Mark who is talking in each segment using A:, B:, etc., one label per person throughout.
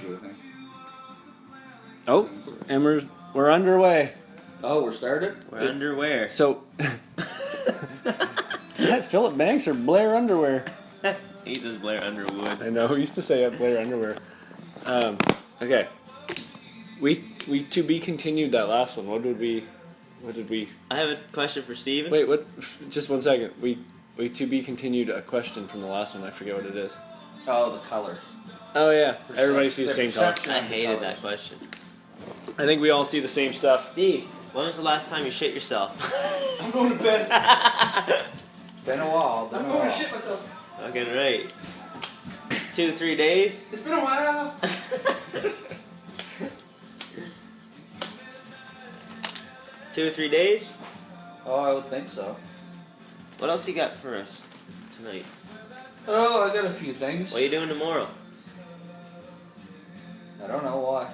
A: issue, I think.
B: Oh, and we're underway.
A: Oh, we're started?
C: We're underwear.
B: So, is that Philip Banks or Blair Underwear?
C: He says Blair Underwood.
B: I know. He used to say Blair Underwear. Okay. We to be continued that last one. What did we?
C: I have a question for Steven.
B: Wait, what? Just 1 second. We to be continued a question from the last one. I forget what it is.
A: Oh, the colors.
B: Oh yeah. Everybody sees the same color.
C: I hated that question.
B: I think we all see the same stuff.
C: Steve, when was the last time you shit yourself?
A: I'm going to piss. Been a while.
D: I'm going to shit myself.
C: Fucking right. 2-3 days?
D: It's been a while.
C: 2 or 3 days?
A: Oh, I would think so.
C: What else you got for us tonight?
A: Oh, I got a few things.
C: What are you doing tomorrow?
A: I don't know why.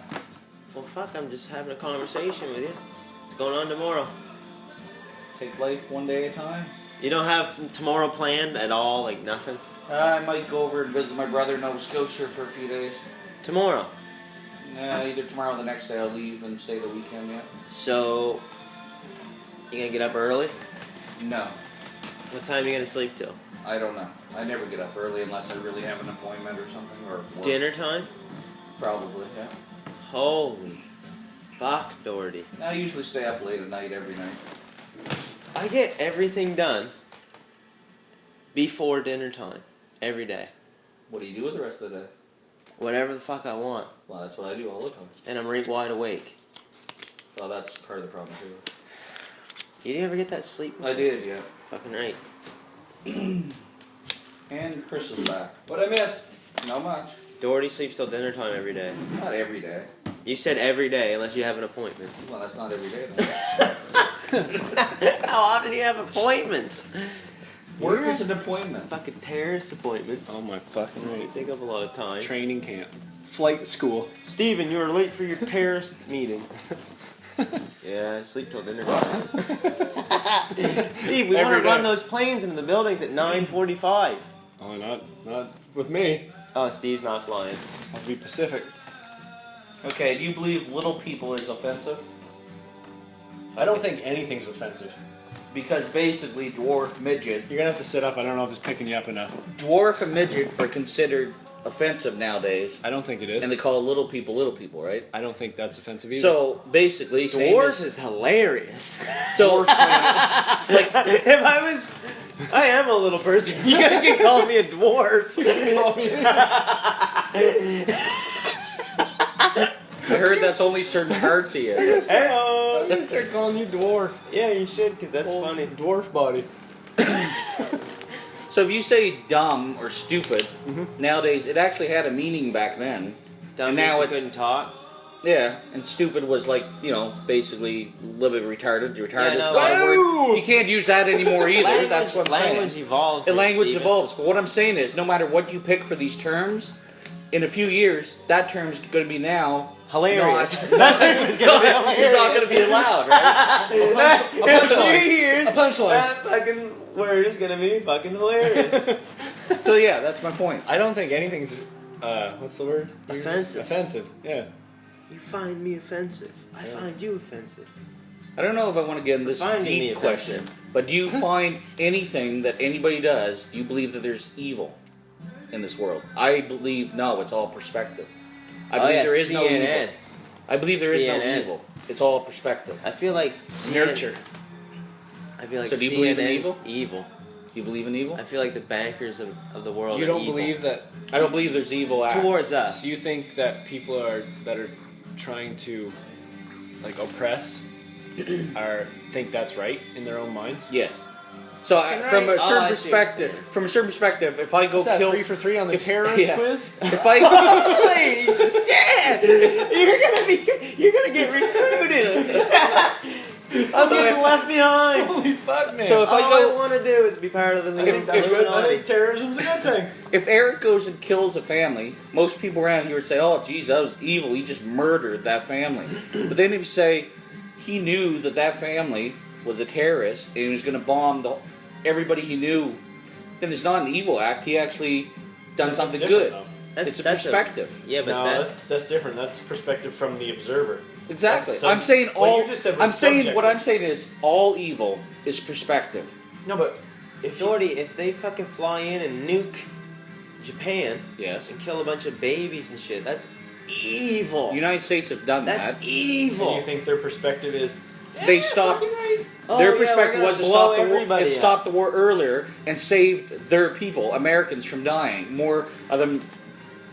C: Well, fuck, I'm just having a conversation with you. What's going on tomorrow?
A: Take life one day at a time.
C: You don't have tomorrow planned at all? Like nothing?
A: I might go over and visit my brother in Nova Scotia for a few days.
C: Tomorrow?
A: Either tomorrow or the next day I'll leave and stay the weekend, yeah.
C: So, you gonna get up early?
A: No.
C: What time are you gonna sleep till?
A: I don't know. I never get up early unless I really have an appointment or something. Or work.
C: Dinner time?
A: Probably, yeah.
C: Holy fuck, Dougherty.
A: I usually stay up late at night every night.
C: I get everything done before dinner time. Every day.
A: What do you do with the rest of the day?
C: Whatever the fuck I want.
A: Well, that's what I do all the time.
C: And I'm right wide awake.
A: Well, that's part of the problem, too.
C: Did you ever get that sleep?
A: I did, yeah.
C: Fucking right.
A: And Chris is back.
D: What'd I miss?
A: Not much.
C: Dougherty sleeps till dinner time every day.
A: Not every day.
C: You said every day unless you have an appointment.
A: Well, that's not every day, then.
C: How often do you have appointments?
A: Work is an appointment.
C: Fucking terrorist appointments.
B: Oh my fucking
C: They
B: right.
C: take up a lot of time.
B: Training camp. Flight school.
C: Steven, you were late for your terrorist meeting. Yeah, I sleep till dinner time. Steve, we want to run those planes into the buildings at 9:45.
B: Oh, not with me.
C: Oh, Steve's not flying.
B: I'll be Pacific.
A: Okay, do you believe little people is offensive?
B: I don't think anything's offensive.
A: Because basically, dwarf, midget.
B: You're gonna have to sit up. I don't know if it's picking you up enough.
A: Dwarf and midget are considered offensive nowadays.
B: I don't think it is.
A: And they call little people, right?
B: I don't think that's offensive either.
A: So, basically,
C: Dwarf is hilarious.
A: So, like,
C: if I am a little person. You guys can call me a dwarf.
A: I heard that's only certain parts of you.
C: Hey-oh.
B: I'm gonna start calling you dwarf.
C: Yeah, you should, because that's funny.
B: Dwarf body.
A: So if you say dumb or stupid, nowadays, it actually had a meaning back then.
C: Dumb
A: And
C: means
A: now
C: you
A: it's-
C: couldn't talk.
A: Yeah, and stupid was like, basically a little bit retarded. Retarded is
C: no,
A: not a
B: Woo!
A: word. You can't use that anymore either. That's what I'm
C: language
A: saying.
C: evolves.
A: The
C: here,
A: language
C: Steven.
A: evolves. But what I'm saying is, no matter what you pick for these terms, in a few years, that term's going to be now
C: Hilarious.
A: Not,
C: It's gonna be hilarious.
A: It's not going to be allowed, right?
C: In a few years,
B: A punchline.
C: that fucking word is gonna be fucking hilarious.
A: So yeah, that's my point.
B: I don't think anything's. What's the word?
C: Offensive.
B: Offensive. Yeah.
C: You find me offensive. I find you offensive.
A: I don't know if I want to get into this
C: Finding me
A: deep question,
C: offensive.
A: but do you find anything that anybody does, do you believe that there's evil in this world? I believe no, it's all perspective. I believe there is no
C: CNN.
A: evil. I believe there is no
C: CNN.
A: evil. It's all perspective.
C: I feel like
B: Nurture.
C: I feel like
A: So do you believe in
C: CNN's
A: evil? Do you believe in evil?
C: I feel like the bankers of the world
B: You
C: are
B: don't
C: evil.
B: believe that?
A: I don't believe there's evil acts.
C: Towards us.
B: Do you think that people that are trying to like oppress think that's right in their own minds?
A: Yes. So from a
C: right?
A: certain
C: I see what you're
A: perspective, if I go
B: Is that
A: kill
B: 3 for 3 on the
A: if-
B: terrorist
A: yeah.
B: quiz?
A: if I
C: Holy shit! You're gonna get recruited. I'm getting left behind.
B: Holy fuck, man!
A: So if
C: All
A: I go-
C: I want to do is be part of the
B: I think terrorism's a good thing.
A: If Eric goes and kills a family, most people around here would say, "Oh, geez, that was evil. He just murdered that family." But then if you say he knew that family was a terrorist and he was going to bomb everybody he knew, then it's not an evil act. He actually done something good. It's a perspective.
C: Yeah, but
B: No, that's different. That's perspective from the observer.
A: Exactly.
B: That's
A: I'm saying
B: what
A: all.
B: you just said was
A: I'm saying what
B: subjective.
A: I'm saying is all evil is perspective.
B: No, but if you,
C: Dougherty, if they fucking fly in and nuke Japan
A: Yes.
C: and kill a bunch of babies and shit, that's evil.
A: The United States have done
C: That's
A: that.
C: evil.
B: and you think their perspective is
A: They stopped.
B: fucking right.
A: Their
C: we're
A: perspective
C: gonna
A: was to
C: blow
A: stop the war.
C: everybody
A: It
C: up.
A: stopped the war earlier and saved their people, Americans, from dying. More of them,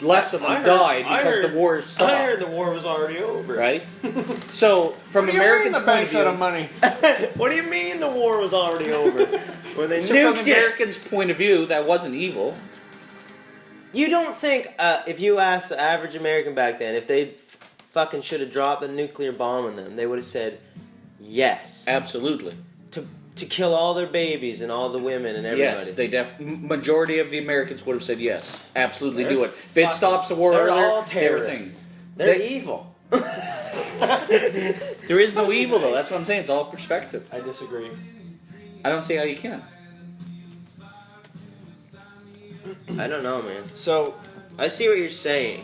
A: less of them died because the war stopped.
C: I heard the war was already over.
A: Right. So from Americans' point of view,
B: money.
C: What do you mean the war was already over? When they
A: so from
C: nuked it?
A: Americans' point of view, that wasn't evil.
C: You don't think if you asked the average American back then if they fucking should have dropped the nuclear bomb on them, they would have said yes
A: Absolutely.
C: to kill all their babies and all the women and everybody.
A: Yes, they majority of the Americans would have said yes. Absolutely
C: They're
A: do it. If it stops the war
C: They're
A: earlier,
C: all
A: everything.
C: terrorists. They're evil.
A: There is no evil though. That's what I'm saying. It's all perspective.
B: I disagree.
A: I don't see how you can.
C: I don't know, man.
B: So,
C: I see what you're saying.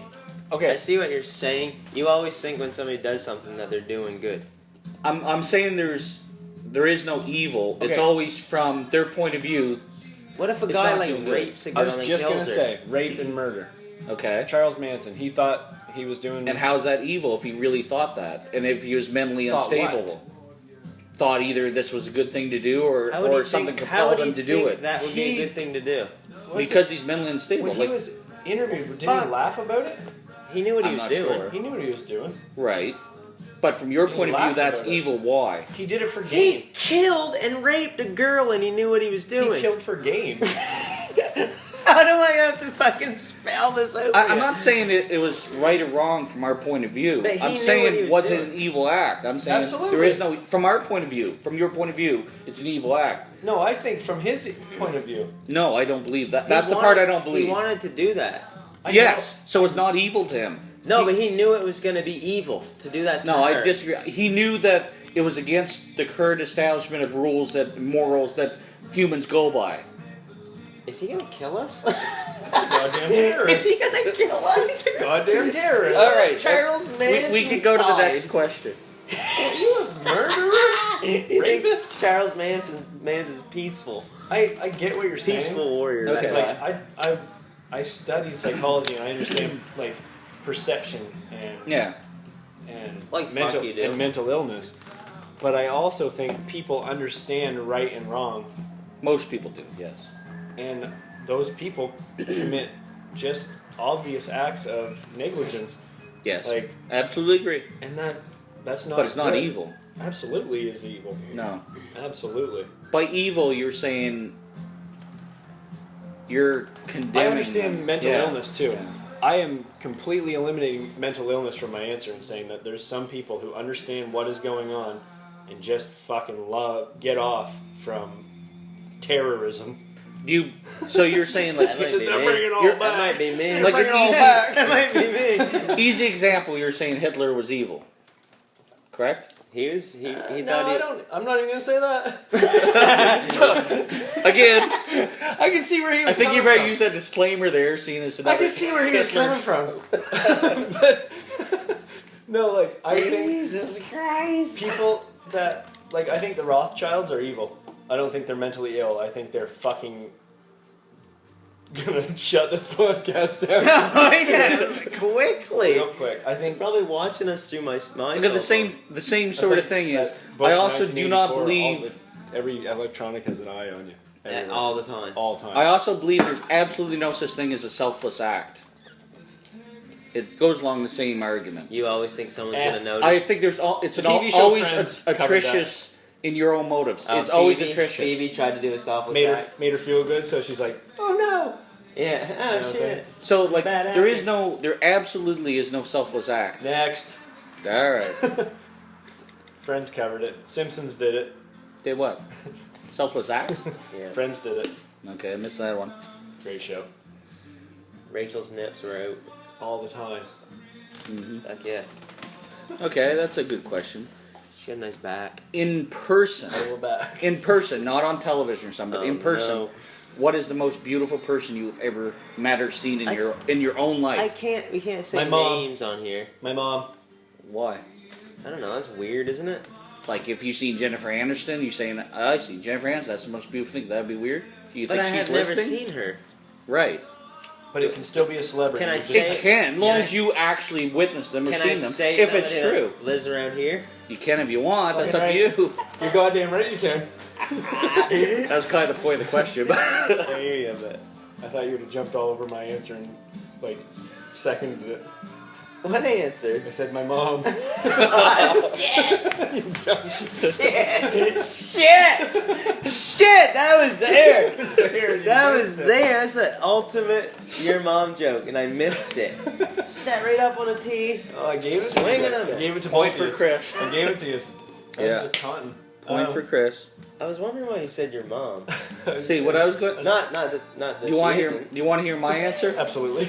C: I
B: okay.
C: see what you're saying. You always think when somebody does something that they're doing good.
A: I'm saying there is no evil. It's
B: Okay.
A: always from their point of view.
C: What if a
A: It's
C: guy
A: not
C: like
A: doing good.
C: rapes a
B: I
C: girl
B: was
C: and
B: just
C: kills
B: gonna
C: her?
B: say rape and murder.
A: Okay.
B: Charles Manson. He thought he was doing.
A: And how's that evil if he really thought that? And if he was mentally
B: Thought
A: unstable?
B: what?
A: Thought either this was a good thing to do
C: How would
A: or
C: you
A: something
C: think, how
A: compelled
C: would
A: him
C: you
A: to do
C: think
A: it.
C: that would be a good thing to do?
A: Because he's mentally unstable.
B: when he was interviewed, did
C: Fuck.
B: he laugh about it?
C: He knew what he
A: I'm
C: was
A: not
C: doing.
A: sure.
B: He knew what he was doing.
A: Right. But from your
B: He
A: point of view,
B: laughed
A: that's
B: about it.
A: evil. Why?
B: He did it for
C: He
B: game.
C: killed and raped a girl and he knew what he was doing.
B: He killed for game.
C: How do I have to fucking spell this out?
A: I'm not saying it was right or wrong from our point of view.
C: But he
A: I'm
C: knew
A: saying
C: what he
A: it
C: was
A: wasn't
C: doing.
A: an evil act. I'm saying
B: Absolutely.
A: there is no. From our point of view, from your point of view, it's an evil act.
B: No, I think from his point of view.
A: No, I don't believe that.
C: He
A: That's the
C: wanted-
A: part I don't believe.
C: He wanted to do that.
B: I
A: Yes, so it's not evil to him.
C: No, but he knew it was going to be evil to do that to
A: No,
C: her.
A: I disagree. He knew that it was against the current establishment of rules morals that humans go by.
C: Is he going to kill us?
B: Goddamn terrorist.
C: Is he going to kill us?
B: Goddamn terrorist.
A: All right,
C: Charles Manson.
A: we can go to the
C: side.
A: next question.
B: Are you a murderer?
C: He thinks
B: Rapist?
C: Charles Manson's peaceful.
B: I get what you're saying.
C: Peaceful warrior.
A: Okay.
C: That's
B: Like
C: why.
B: I study psychology and I understand like perception and
A: Yeah.
C: Like,
B: mental
C: fuck you, dude.
B: and mental illness. But I also think people understand right and wrong,
A: Most people do, yes.
B: and those people commit just obvious acts of negligence.
A: Yes.
B: Like,
A: Absolutely agree.
B: and that's not.
A: But it's not
B: good.
A: evil.
B: Absolutely is evil.
A: No.
B: Absolutely.
A: By evil, you're saying you're condemning
B: I understand
A: them.
B: mental
A: Yeah.
B: illness too.
A: Yeah.
B: I am completely eliminating mental illness from my answer and saying that there's some people who understand what is going on and just fucking get off from terrorism.
A: So you're saying like
C: That might be
B: They're
C: me.
B: bringing it all
A: You're-
B: back.
C: That might be me.
B: They're
A: Like
B: bringing
A: an
B: it all
A: easy-
B: back.
C: That might be me.
A: easy example. You're saying Hitler was evil, correct?
C: He
B: No,
C: thought
B: I
C: he...
B: don't. I'm not even gonna say that.
A: Again,
B: I can see where he was.
A: I think you
B: coming
A: better
B: from.
A: use that disclaimer there, seeing as
B: I
A: another
B: can see where he was
A: Hitler-
B: coming from. But no, like I think
C: Jesus Christ.
B: people that like I think the Rothschilds are evil. I don't think they're mentally ill. I think they're fucking gonna shut this podcast down
C: Oh, yeah, quickly.
B: real quick. I think
C: Probably watching us through my
A: Look at the same sort of thing is.
B: book
A: I also do not
B: 1984,
A: believe.
B: every electronic has an eye on you. Everywhere.
C: all the time.
B: all time.
A: I also believe there's absolutely no such thing as a selfless act. It goes along the same argument.
C: You always think someone's going to notice.
A: I think there's it's an
B: TV show
A: always
B: Friends covered
A: atrocious in your own motives. It's always atrocious.
C: Phoebe tried to do a selfless
B: made
C: act.
B: her feel good, so she's like, "Oh no!"
C: Yeah.
B: You know
C: Oh,
B: what I'm saying?
C: shit.
A: So like
C: Bad
A: there absolutely is no selfless act.
B: Next,
A: All right.
B: Friends covered it. Simpsons did it.
A: Did what? Selfless acts?
C: Yeah.
B: Friends did it.
A: Okay, I missed that one.
B: Great show.
C: Rachel's nips were out.
B: All the time.
C: Fuck yeah.
A: Okay, that's a good question.
C: She had a nice back.
A: In person.
B: Oh, we're back.
A: In person, not on television or something, but in person.
C: No.
A: What is the most beautiful person you've ever met or seen in your own life?
C: We can't say
B: My mom.
C: names on here.
B: My mom.
A: Why?
C: I don't know. That's weird, isn't it?
A: Like if you seen Jennifer Aniston, you saying I seen Jennifer Aniston. That's the most beautiful thing. That'd be weird. Do you
C: But
A: think
C: I
A: she's
C: have never
A: listening?
C: seen her.
A: Right.
B: But it can still be a celebrity.
C: Can I
B: Just-
C: say-
A: It can, as long
C: Yeah.
A: as you actually witnessed them or
C: Can
A: seen
C: I
A: them.
C: say
A: If it's
C: somebody
A: true,
C: that lives around here?
A: you can if you want. That's up to
B: Okay.
A: you.
B: You're goddamn right you can.
A: That's kind of the point of the question.
B: I hear you, but I thought you would have jumped all over my answer and, like, seconded it.
C: What answer?
B: I said my mom. You dumb
C: Shit! That was there.
B: There, you
C: That
B: missed
C: was
B: it.
C: there. That's an ultimate your mom joke, and I missed it. Sat right up on a tee.
B: Oh, I gave it to
C: Swinging
B: you.
C: them.
B: I gave it to
A: Point
B: both
A: for
B: of you.
A: Chris.
B: I gave it to you. I
A: Yeah.
B: was just taunting.
A: Point for Chris.
C: I was wondering why you said your mom.
A: See what I was going.
C: Not that
A: You want
C: she
A: to hear?
C: isn't,
A: You want to hear my answer?
B: Absolutely.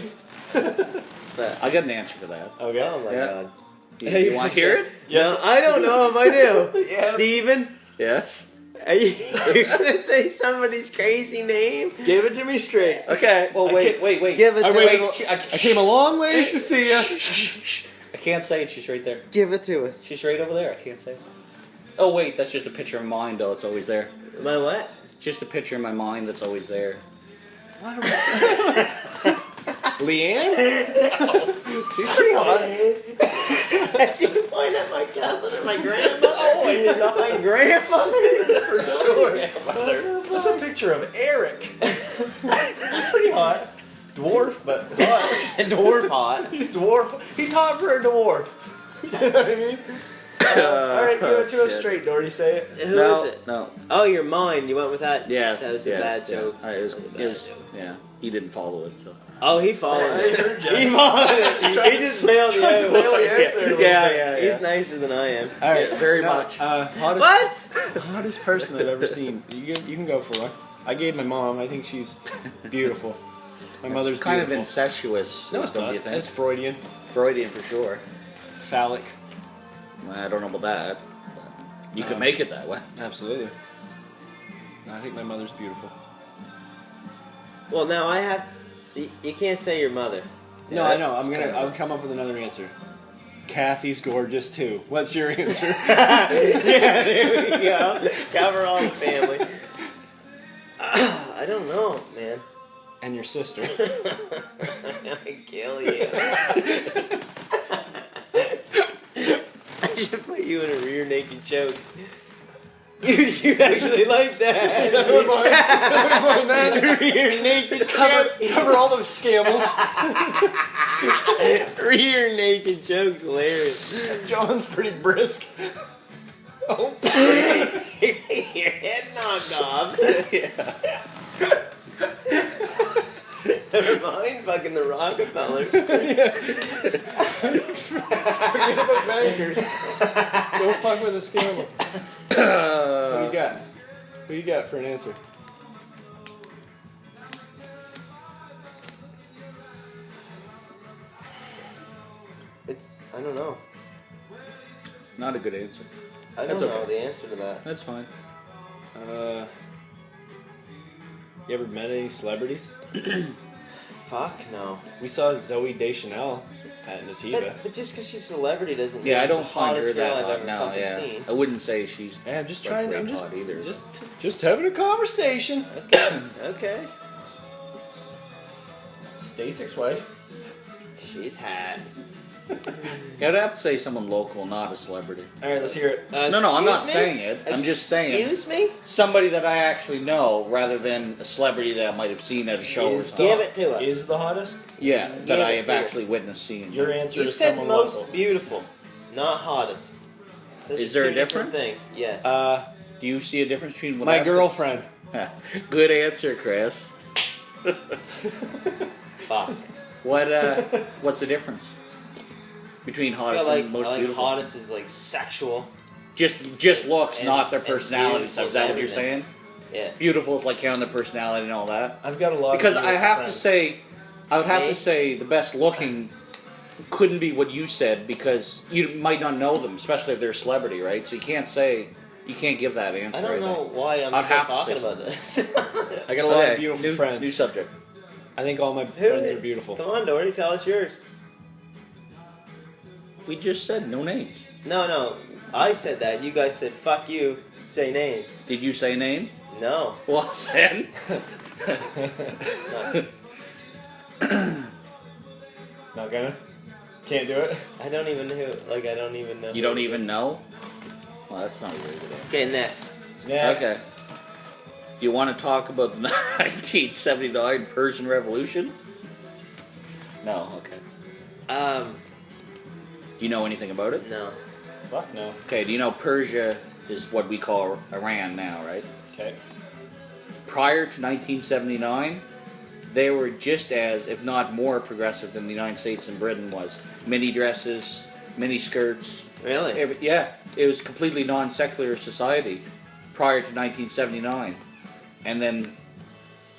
C: but
A: I got an answer for that.
B: Okay.
C: oh my
A: Yeah.
C: god.
A: You want to hear it?
B: Yes.
C: No, I don't know if I do.
B: Yeah.
C: Steven,
A: Yes.
C: are you gonna say somebody's crazy name?
B: Give it to me straight.
A: Okay. Well,
B: I
A: wait.
C: Give it
B: I
C: to
B: waited-
C: us.
B: I came a long ways to see you.
A: I can't say it. She's right there.
C: Give it to us.
A: She's right over there. I can't say it. Oh wait, that's just a picture in my mind though. It's always there.
C: My what?
A: Just a picture in my mind that's always there.
B: Leanne? She's pretty hot.
C: Did you point at my cousin and my grandmother? Oh, you're not my grandmother for sure.
B: That's a picture of Eric. He's pretty hot. Dwarf, but hot.
C: Dwarf hot.
B: He's dwarf. He's hot for a dwarf. You know what I mean? Alright, give it to us
A: shit.
B: straight, Doherty. Say it.
C: Who
A: No,
C: is it?
A: no.
C: Oh, you're mine. You went with that.
A: Yes.
C: That was a
A: yes,
C: bad
A: yeah.
C: joke.
A: It was.
C: That was a
A: It
C: bad
A: was.
C: joke.
A: Yeah. He didn't follow it. So.
C: Oh, he followed
B: I
C: it.
B: heard ya.
C: He followed it. He just bailed you
B: Tried to bail
C: out.
B: you out there a little
A: Yeah.
B: bit.
C: He's nicer than I am.
B: All right,
A: Yeah, very much.
B: Hottest,
C: What?
B: hottest person I've ever seen. You can go for one. I gave my mom. I think she's beautiful. My mother's
A: It's kind
B: beautiful.
A: of incestuous.
B: No, it's
A: don't
B: not.
A: you think?
B: It's Freudian,
A: Freudian for sure.
B: phallic.
A: I don't know about that. You could make it that way.
B: Absolutely. I think my mother's beautiful.
C: Well, now I have. You can't say your mother.
B: No, I know. I'll come up with another answer. Kathy's gorgeous too. What's your answer?
C: Yeah, there we go. Cover all the family. I don't know, man.
B: And your sister.
C: I kill you. I should put you in a rear naked choke. You actually like that.
B: Never mind.
C: Rear naked choke.
B: Cover all those scambles.
C: Rear naked joke's hilarious.
B: John's pretty brisk. Oh.
C: Your head knocked off. Never mind fucking the Rockefellers.
B: Forget about bankers. Don't fuck with a scamble. What do you got? Who you got for an answer?
C: I don't know.
A: Not a good answer.
C: I don't
A: That's
C: know
A: okay.
C: the answer to that.
A: That's fine.
B: You ever met any celebrities?
C: Fuck no.
B: We saw Zoe Deschanel at Nativa.
C: But just because she's a celebrity doesn't
A: Yeah,
C: mean
A: I don't
C: she's the
A: find her
C: hottest girl
A: that
C: I've
A: hot
C: ever
A: now.
C: fucking
A: Yeah,
C: seen.
A: I wouldn't say she's.
B: Hey, I'm just
A: like,
B: trying.
A: great
B: I'm just
A: hot either.
B: just having a conversation.
C: Okay.
B: Stay 6'5".
C: She's hot.
A: Yeah, I'd have to say someone local, not a celebrity.
B: All right, let's hear it.
A: No, I'm not
C: Excuse me?
A: saying it. I'm just saying
C: Excuse me?
A: somebody that I actually know, rather than a celebrity that I might have seen at a show or
B: Is
A: something.
C: Give it to us.
B: Is the hottest?
A: Yeah,
C: Give
A: that I
C: it
A: have
C: to us.
A: actually witnessed seeing.
B: Your answer
C: You
B: is
C: said
B: someone
C: most
B: local.
C: beautiful, not hottest. Those
A: Is
C: are
A: there a
C: two different
A: difference?
C: Things. Yes.
A: Do you see a difference between what
B: My
A: I've
B: girlfriend.
A: just- Good answer, Chris.
C: Fuck.
A: What's the difference between
C: I
A: hottest
C: feel like,
A: and most
C: I like
A: beautiful?
C: hottest is like sexual.
A: Just looks,
C: And-
A: not their
C: and
A: personality.
C: beautiful
A: Is that what you're
C: is
A: saying?
C: Yeah.
A: Beautiful is like counting their personality and all that.
B: I've got a lot.
A: Because
B: of
A: I
B: beautiful
A: have to
B: friends.
A: say, I would have
C: Me?
A: to say the best looking couldn't be what you said because you might not know them, especially if they're a celebrity, right? So you can't say You can't give that answer.
C: I don't know
A: now.
C: why I'm
A: I'd
C: still
A: have to
C: talking
A: say
C: about this.
B: I got a lot
A: Okay,
B: of beautiful
A: new,
B: friends.
A: New subject.
B: I think all my
C: Who
B: friends
C: is-
B: are beautiful.
C: Come on, Dory, tell us yours.
A: We just said no names.
C: No. I said that. You guys said, fuck you, say names.
A: Did you say name?
C: No.
A: Well, then.
B: Not gonna? Can't do it?
C: I don't even know. I don't even know.
A: You don't even know? Well, that's not a very good answer.
C: Okay, next.
B: Next.
A: Okay. Do you want to talk about the 1979 Persian Revolution? No, okay. Do you know anything about it?
C: No.
B: Fuck no.
A: Okay, do you know Persia is what we call Iran now, right?
B: Okay.
A: Prior to 1979, they were just as, if not more, progressive than the United States and Britain was. Mini dresses, mini skirts.
C: Really?
A: It was completely non-secular society prior to 1979. And then,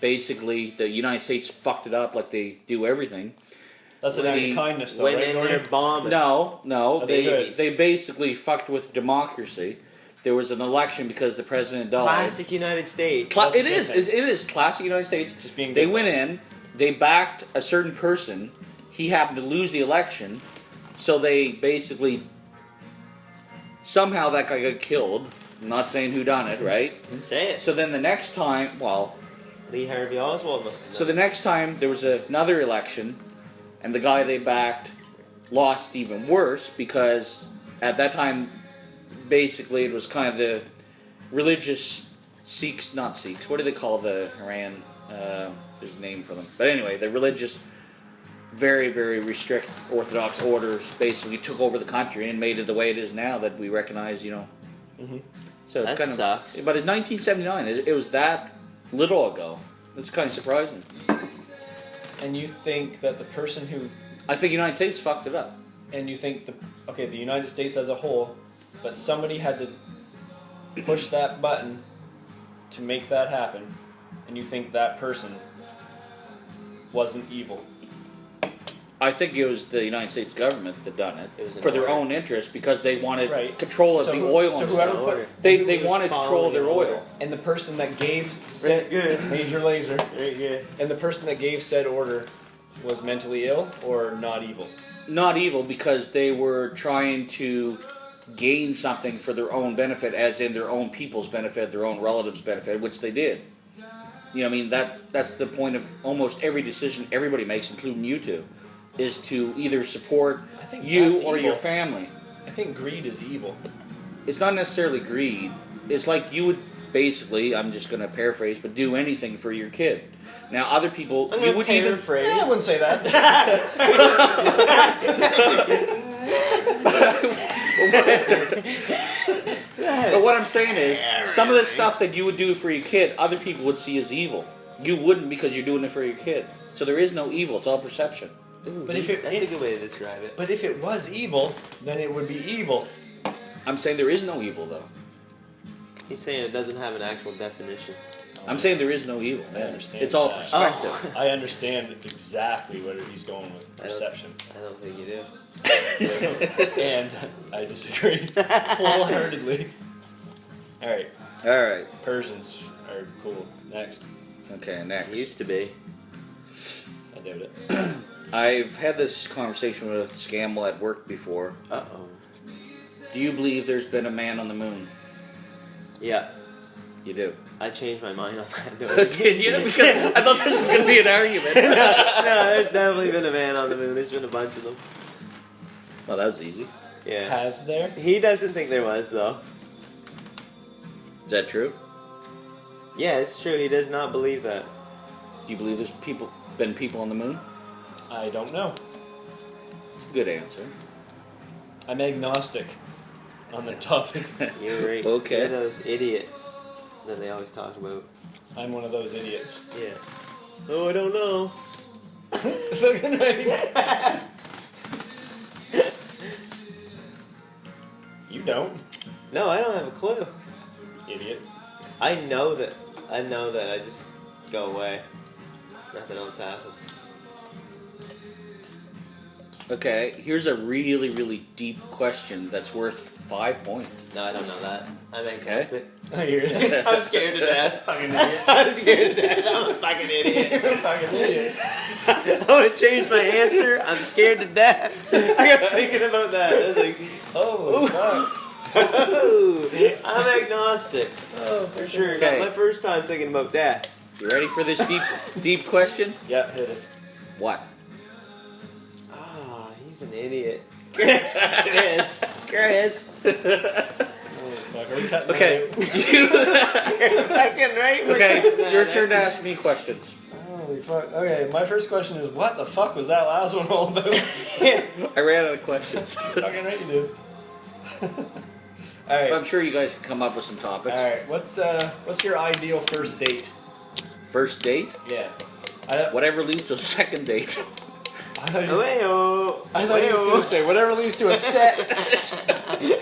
A: basically, the United States fucked it up like they do everything.
B: That's an act of kindness, though,
C: Went
B: right,
C: in
B: Dory?
C: there bombing.
A: No,
B: That's
A: they
B: good.
A: they basically fucked with democracy. There was an election because the president died.
C: Classic United States.
A: It is classic United States.
B: Just being
A: They
B: good.
A: went in, they backed a certain person. He happened to lose the election, so they basically somehow that guy got killed. I'm not saying who done it, right?
C: Say it.
A: So then the next time,
C: Lee Harvey Oswald must have done
A: so the next time there was another election, and the guy they backed lost even worse because at that time, basically, it was kind of the religious Sikhs, not Sikhs. What do they call the Iran? There's a name for them. But anyway, the religious, very, very restrict Orthodox orders basically took over the country and made it the way it is now that we recognize,
B: Mm-hmm.
A: So it's
C: That
A: kind
C: sucks.
A: of. But it's 1979. It was that little ago. It's kind of surprising.
B: And you think that the person who...
A: I think the United States fucked it up.
B: And you think the United States as a whole, but somebody had to push that button to make that happen, and you think that person wasn't evil.
A: I think it was the United States government that done
C: It was
A: it
C: an
A: for their
C: order.
A: own interest because they wanted
B: Right.
A: control of
B: So
A: the
B: who-
A: oil
B: so
A: and
B: whoever
A: stuff.
C: put-
A: They
C: who was
A: wanted control of their
C: following
A: oil.
C: order?
B: And the person that gave
C: Very
B: said
C: good.
B: Major Laser,
C: Very good.
B: and the person that gave said order was mentally ill or not evil.
A: Not evil because they were trying to gain something for their own benefit, as in their own people's benefit, their own relatives' benefit, which they did. I mean that's the point of almost every decision everybody makes, including you two, is to either support
B: I think
A: you
B: that's
A: or
B: evil.
A: your family.
B: I think greed is evil.
A: It's not necessarily greed. It's like you would basically, I'm just going to paraphrase, but do anything for your kid. Now, other people,
C: I'm
A: you
C: gonna
A: would even.
C: paraphrase.
B: I wouldn't say that.
A: But what I'm saying is, some of the stuff that you would do for your kid, other people would see as evil. You wouldn't because you're doing it for your kid. So there is no evil. It's all perception.
C: Ooh,
B: But if it-
C: that's a good way to describe it.
B: But if it was evil, then it would be evil.
A: I'm saying there is no evil, though.
C: He's saying it doesn't have an actual definition.
A: I'm saying there is no evil.
B: I understand
A: It's all
B: that.
A: perspective.
B: I understand exactly where he's going with perception.
C: I don't think you do.
B: And I disagree wholeheartedly. Alright,
A: All right.
B: Persians are cool. Next.
A: Okay,
C: It
A: next.
C: used to be.
B: I doubt it.
A: I've had this conversation with Scammell at work before.
C: Uh-oh.
A: Do you believe there's been a man on the moon?
C: Yeah.
A: You do.
C: I changed my mind on that.
A: Did you? Because I thought this was going to be an argument.
C: No, there's definitely been a man on the moon. There's been a bunch of them.
A: Well, that was easy.
C: Yeah.
B: Has there?
C: He doesn't think there was, though.
A: Is that true?
C: Yeah, it's true. He does not believe that.
A: Do you believe there's been people on the moon?
B: I don't know.
A: It's a good answer.
B: I'm agnostic on the topic.
C: You're right.
A: Okay.
C: You're those idiots that they always talk about.
B: I'm one of those idiots.
C: Yeah. Oh, I don't know.
B: Fucking right. You don't,
C: No, I don't have a clue.
B: idiot.
C: I know that. I just go away. Nothing else happens.
A: Okay, here's a really, really deep question that's worth 5 points.
C: No, I don't know that. I'm agnostic.
B: You're
C: I'm scared to death.
B: fucking idiot.
C: I'm scared to death. I'm a fucking idiot.
B: You're a fucking idiot.
C: I want to change my answer. I'm scared to death. I got thinking about that. I was like,
B: Oh, fuck.
C: ooh, I'm agnostic.
B: Oh,
C: For sure.
A: Okay.
C: Not my first time thinking about death.
A: You ready for this deep question?
B: Yeah, hit us.
A: What?
C: Ah, he's an idiot. Chris.
B: Oh, fuck. Are we cutting
A: Okay.
C: You're fucking right. We're
A: Okay,
C: cutting that
A: your
C: out.
A: turn to ask me questions.
B: Holy fuck. Okay, my first question is, what the fuck was that last one all about?
A: I ran out of questions.
B: Fucking right you do.
A: But I'm
B: Alright.
A: sure you guys can come up with some topics.
B: Alright, what's your ideal first date?
A: First date?
B: Yeah.
A: Whatever leads to a second date.
B: I thought he was
C: Heyo.
B: going to say, whatever leads to a sex.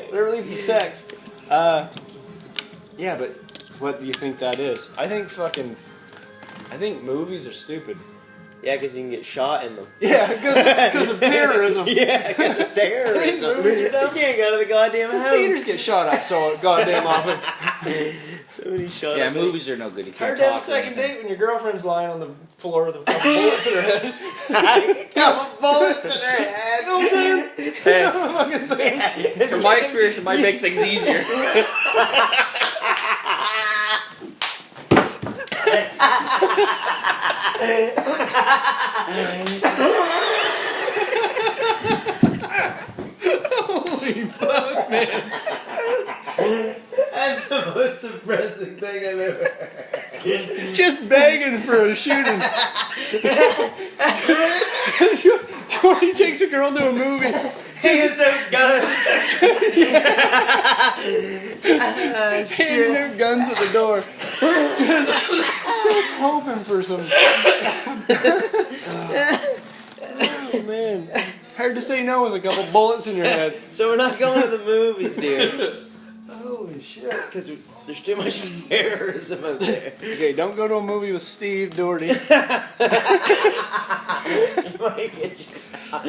B: Whatever leads to sex. Yeah, but what do you think that is? I think movies are stupid.
C: Yeah, because you can get shot in them.
B: Yeah, because of terrorism.
C: Yeah, because of terrorism.
B: Movies are
C: You
B: dumb.
C: can't go to the goddamn
B: The
C: house.
B: theaters get shot up so goddamn often.
C: Somebody shot
A: Yeah,
C: up.
A: movies are no good. You
B: Hard
A: can't
B: to have a
A: talk. or
B: second
A: anything.
B: date when your girlfriend's lying on the floor with a couple bullets in her head.
C: Couple bullets in her head.
B: You know what I'm saying?
A: Hey, from my experience, it might make things easier.
B: Holy fuck, man.
C: That's the most depressing thing I've ever heard.
B: Just begging for a shooting. Jordy takes a girl to a movie.
C: Hands out guns.
B: Handing out guns at the door. Just hoping for some. Oh, man. Hard to say no with a couple bullets in your head.
C: So we're not going to the movies, dear.
B: Holy shit.
C: Because there's too much terrorism out there.
B: Okay, don't go to a movie with Steve Dougherty.
C: You might get shot.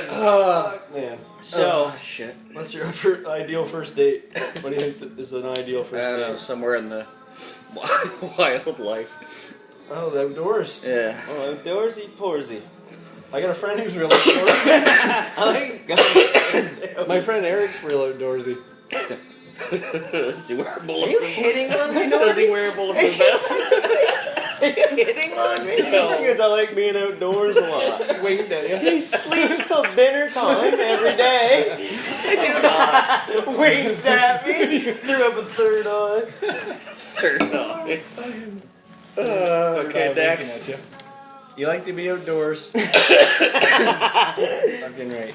B: Fuck, man.
C: So,
A: Shit.
B: What's your ideal first date? What do you think is an ideal
A: I
B: first
A: don't know,
B: date?
A: somewhere in the wild life.
B: Oh, the outdoors.
A: Yeah.
C: oh, outdoorsy poursy.
B: I got a friend who's real outdoorsy.
C: I like guns.
B: My friend Eric's real outdoorsy.
A: Does he wear a
C: Are
A: bulletproof?
C: you hitting on me?
A: Does he wear a bulletproof vest?
C: Are you hitting on me?
A: No.
C: Because I like being outdoors a lot.
B: Winked at you.
C: He sleeps till dinner time every day. Winked at me. Threw up a third eye.
A: Okay, next.
B: You like to be outdoors. Fucking right.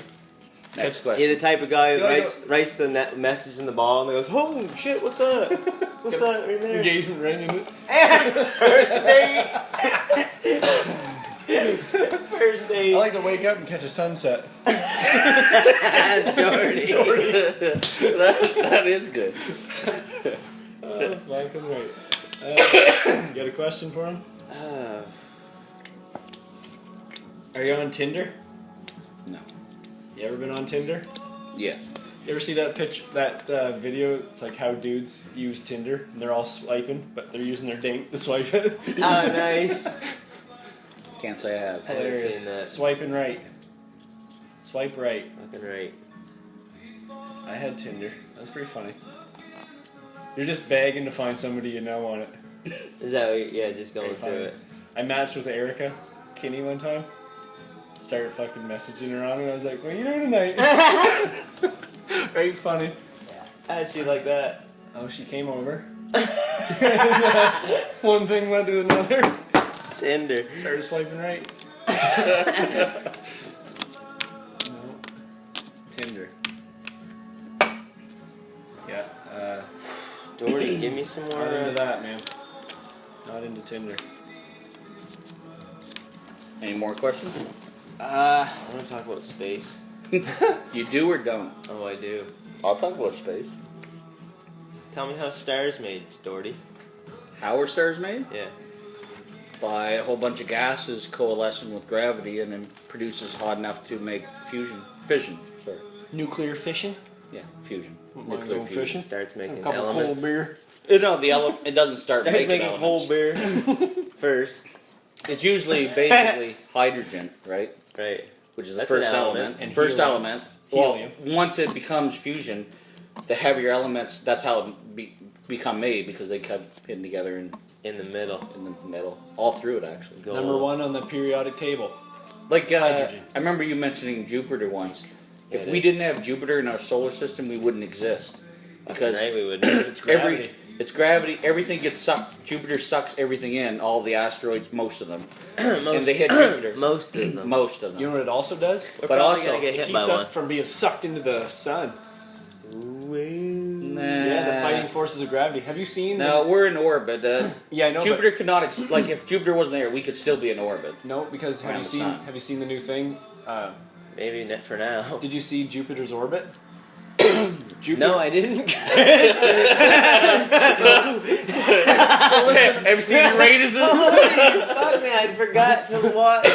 A: Next
C: You're
A: question.
C: the type of guy who
B: You
C: writes the message in the ball and goes, "Oh shit, what's that? What's that right there?"
B: Engagement ring in it.
C: First date.
B: I like to wake up and catch a sunset.
C: Dougherty.
A: That is good.
B: Oh, fucking right. You got a question for him? Are you on Tinder?
A: No.
B: You ever been on Tinder?
A: Yes.
B: You ever see that picture, that video? It's like how dudes use Tinder and they're all swiping, but they're using their dink to swipe it.
C: Oh, nice.
A: Can't say I have.
C: I haven't seen that.
B: Swiping right. Swipe right.
C: Fucking right.
B: I had Tinder. That's pretty funny. You're just begging to find somebody you know on it.
C: Is that what, yeah, just going
B: Very
C: through
B: funny.
C: it.
B: I matched with Erica Kinney one time. Started fucking messaging her on it. I was like, "What are you doing tonight?" Very funny.
C: How'd you like that?
B: Oh, she came over. One thing led to another.
C: Tinder.
B: Started swiping right. No. Tinder. Yeah.
C: Dougherty, give me some more.
B: Not into that, man. Not into Tinder.
A: Any more questions?
C: I want to talk about space.
A: You do or don't?
C: Oh, I do.
A: I'll talk about space.
C: Tell me how stars made, Dougherty.
A: How are stars made?
C: Yeah.
A: by a whole bunch of gases coalescing with gravity, and then produces hot enough to make fission. Sorry.
B: Nuclear fission.
A: Yeah, fusion.
B: Wanna
A: Nuclear
B: go
A: fusion.
B: fishing?
C: Starts
B: A
C: making
B: couple
C: elements.
B: cold beer.
A: No, it doesn't start
C: Starts
A: making
C: making
A: elements.
C: cold beer first.
A: It's usually basically hydrogen, right?
C: Right.
A: Which is the
C: That's an
A: first
C: element.
A: element.
B: And
A: First
B: helium.
A: element. Well,
B: Helium.
A: once it becomes fusion, the heavier elements. That's how it become made, because they kept hidden together in
C: In the middle.
A: the middle, all through it actually.
C: Gold.
B: Number 1 on the periodic table.
A: Like
B: Hydrogen.
A: I remember you mentioning Jupiter once.
C: Yeah,
A: If
C: it
A: we
C: is.
A: didn't have Jupiter in our solar system, we wouldn't exist. Because
C: Right, we would.
B: It's gravity.
A: it's gravity. Everything gets sucked. Jupiter sucks everything in. All the asteroids, most of them, and they hit Jupiter.
C: Most of them.
A: Most of them.
B: You know what it also does?
C: We're
A: but
C: probably
A: also,
C: gonna get
B: It
C: hit
B: keeps
C: by
B: us
C: one.
B: from being sucked into the sun.
A: Nah.
B: Yeah, the fighting forces of gravity. Have you seen?
A: No, we're in orbit.
B: Yeah, I know.
A: Jupiter could not like if Jupiter wasn't there, we could still be in orbit.
B: But, no, because
A: Around the sun.
B: have you seen the new thing?
C: Maybe not for now.
B: Did you see Jupiter's orbit? Jupiter.
C: No, I didn't.
A: Have you seen Uranus's?
C: Fuck me, I forgot to watch.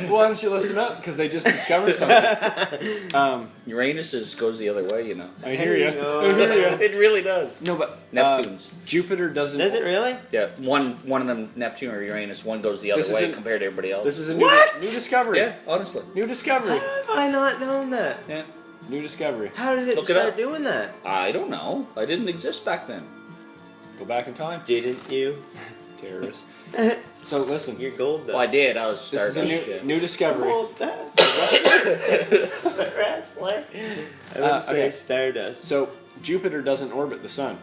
B: Why don't you listen up? Because they just discovered something.
A: Uranus's goes the other way, you know.
B: I hear you.
A: It really does.
B: No, but
A: Neptune's.
B: Jupiter doesn't.
C: Does it really?
A: Yeah, one of them, Neptune or Uranus, one goes the other
B: This is
A: way
B: an-
A: compared to everybody else.
B: This is a
C: What?
B: new discovery.
A: Yeah, honestly.
B: New discovery.
C: How have I not known that?
A: Yeah.
B: New discovery.
C: How did it
A: Look it
C: start
A: up.
C: doing that?
A: I don't know. I didn't exist back then.
B: Go back in time.
C: Didn't you?
B: Terrorist. So listen.
C: You're gold dust.
A: Well, I did. I was
B: This is
A: Stardust.
B: a new discovery.
C: Gold dust. Wrestler. I would say
B: okay.
C: Stardust.
B: So Jupiter doesn't orbit the sun.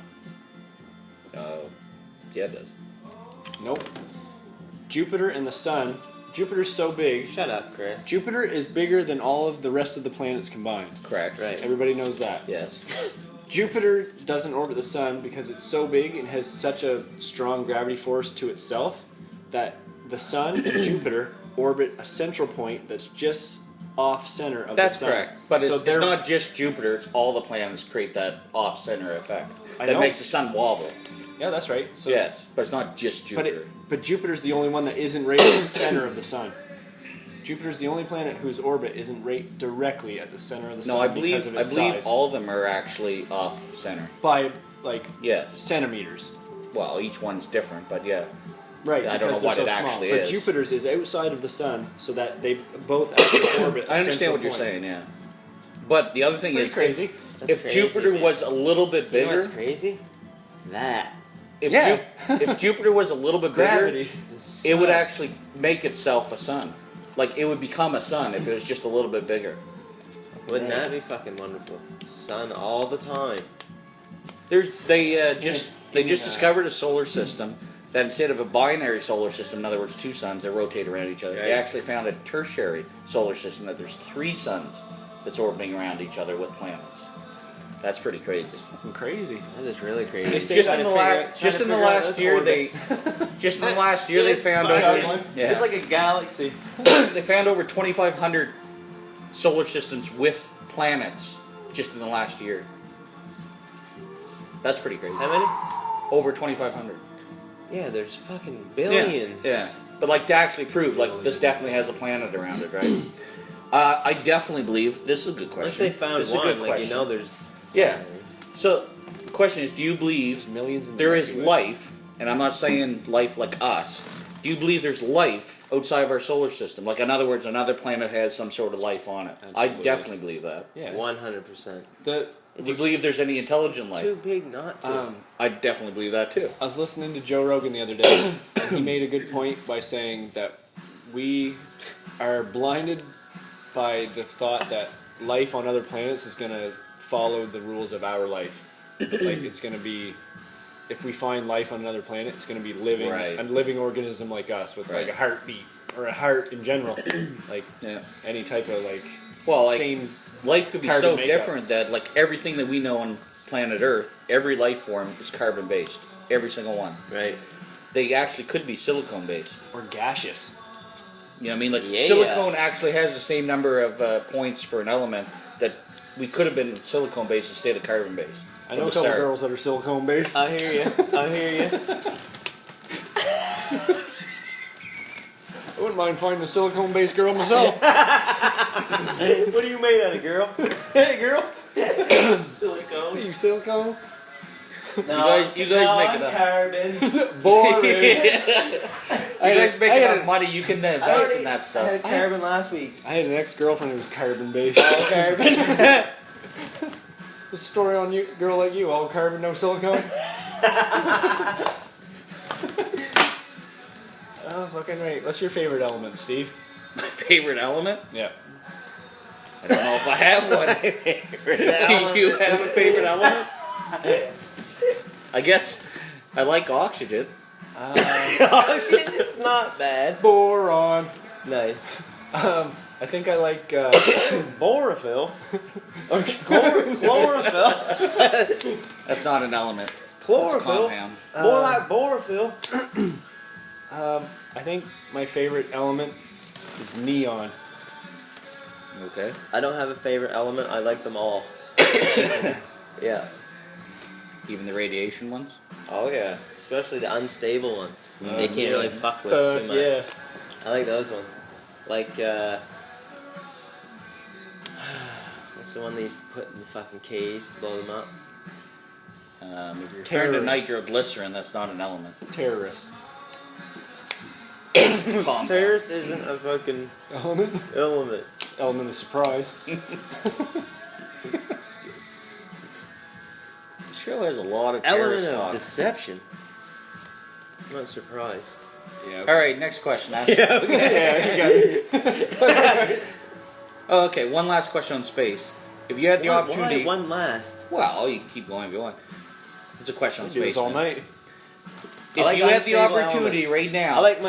A: Yeah, it does.
B: Nope. Jupiter and the sun. Jupiter's so big.
C: Shut up, Chris.
B: Jupiter is bigger than all of the rest of the planets combined.
A: Correct.
C: Right.
B: Everybody knows that.
A: Yes.
B: Jupiter doesn't orbit the sun because it's so big and has such a strong gravity force to itself that the sun and Jupiter orbit a central point that's just off center of
A: That's
B: the sun.
A: correct. But
B: So
A: it's
B: they're-
A: not just Jupiter, it's all the planets create that off-center effect.
B: I
A: That
B: know.
A: makes the sun wobble.
B: Yeah, that's right. So,
A: Yes, but it's not just
B: But
A: Jupiter.
B: but Jupiter's the only one that isn't right at the center of the sun. Jupiter's the only planet whose orbit isn't right directly at the center of the sun.
A: No, I
B: because
A: believe
B: of its
A: believe
B: size.
A: all of them are actually off-center.
B: By like
A: Yes.
B: centimeters.
A: Well, each one's different, but yeah.
B: Right,
A: I don't
B: because
A: know what
B: they're
A: it
B: so small.
A: actually
B: But
A: is.
B: Jupiter's is outside of the sun, so that they both actually orbit. a
A: I understand
B: central
A: what you're
B: point.
A: saying, yeah. But the other thing
B: Pretty
A: is,
B: crazy.
A: if
C: crazy,
A: Jupiter
C: man.
A: was a little bit
C: You know
A: bigger,
C: what's crazy? That.
A: if,
B: Yeah.
A: if Jupiter was a little bit bigger,
B: Gravity.
A: it would actually make itself a sun. Like it would become a sun if it was just a little bit bigger.
C: Wouldn't that be fucking wonderful? Sun all the time.
A: They just
B: Yeah.
A: discovered a solar system that instead of a binary solar system, in other words, two suns that rotate around each other, they
C: Right.
A: actually found a tertiary solar system that there's three suns that's orbiting around each other with planets. That's pretty crazy.
B: Fucking crazy.
C: That is really
B: They
C: crazy.
B: say
A: Just
B: trying
A: in
B: to
A: the
B: figure
A: la-
B: out-
A: just
B: trying
A: in
B: to
A: the
B: figure out
A: last
B: this
A: year,
B: orbit.
A: just in the last year, they
C: It's
A: found
C: fucking-
A: over yeah.
C: It's like a galaxy.
A: they found over 2,500 solar systems with planets just in the last year. That's pretty crazy.
C: How many?
A: Over 2,500.
C: Yeah, there's fucking billions.
A: Yeah. But like to actually prove, like this definitely has a planet around it, right? I definitely believe this is a good question.
C: Unless they found
A: this is a
C: one,
A: good
C: like
A: question.
C: you know, there's.
A: Yeah. So the question is, do you believe
B: Millions in the
A: there is
B: Milky Way.
A: life? And I'm not saying life like us. Do you believe there's life outside of our solar system? Like in other words, another planet has some sort of life on it. I
B: Absolutely.
A: definitely believe that.
B: Yeah.
C: 100%.
B: The,
A: Do you believe there's any intelligent
C: It's
A: life?
C: too big not to.
A: I definitely believe that too.
B: I was listening to Joe Rogan the other day, and he made a good point by saying that we are blinded by the thought that life on other planets is going to follow the rules of our life. Like it's going to be, if we find life on another planet, it's going to be living,
A: Right.
B: a living organism like us with like
A: Right.
B: a heartbeat or a heart in general, like
A: Yeah.
B: any type of like
A: Well, like
B: same.
A: life could be
B: carbon
A: so
B: makeup.
A: different that like everything that we know on planet Earth, every life form is carbon based. Every single one.
C: Right.
A: They actually could be silicone based.
B: Or gaseous.
A: You know what I mean? Like
C: Yeah.
A: silicone actually has the same number of points for an element that we could have been silicone based instead of carbon based.
B: I know a couple girls that are silicone based.
C: I hear you. I hear you.
B: wouldn't mind finding a silicone-based girl myself.
C: What are you made out of, girl?
B: Hey, girl.
C: Silicone.
B: You silicone?
C: No,
A: you guys make it up.
C: Carbon.
B: Boring.
A: You guys make enough money, you can invest in that
C: I
A: stuff.
C: had carbon last week.
B: I had an ex-girlfriend who was carbon-based.
C: All carbon.
B: What's the story on you, girl like you? All carbon, no silicone? Oh, fucking right. What's your favorite element, Steve?
A: My favorite element?
B: Yeah.
A: I don't know if I have one. Do you have a favorite element? I guess I like oxygen.
C: Oxygen is not bad.
B: Boron.
C: Nice.
B: I think I like
C: Borophyll. Or chlorophyll.
A: That's not an element. It's a
C: Chlorophyll.
A: compound.
C: More like borophyll.
B: I think my favorite element is neon.
A: Okay.
C: I don't have a favorite element. I like them all. Yeah.
A: Even the radiation ones?
C: Oh yeah. Especially the unstable ones. They can't
B: yeah.
C: really fuck with too much.
B: Yeah.
C: I like those ones. Like, what's the one they used to put in the fucking caves to blow them up?
A: If you're referring to
B: Terrorists.
A: nitroglycerin, that's not an element.
B: Terrorists.
A: Compound.
C: Terrorist isn't a fucking
B: Element?
C: element.
B: Element of surprise.
A: The show has a lot of
C: Element
A: terrorist
C: of
A: talk.
C: deception. I'm not surprised.
B: Yeah.
A: All right, next question. Ask
C: Yeah, okay.
B: Yeah, you got it.
A: Oh, okay, one last question on space. If you had the opportunity,
C: Why one last?
A: well, you can keep going if you want. It's a question on
B: Do
A: space.
B: this all
A: then.
B: night.
A: If
C: I like
A: you had the
C: unstable
A: opportunity
C: elements.
A: right now,
C: I like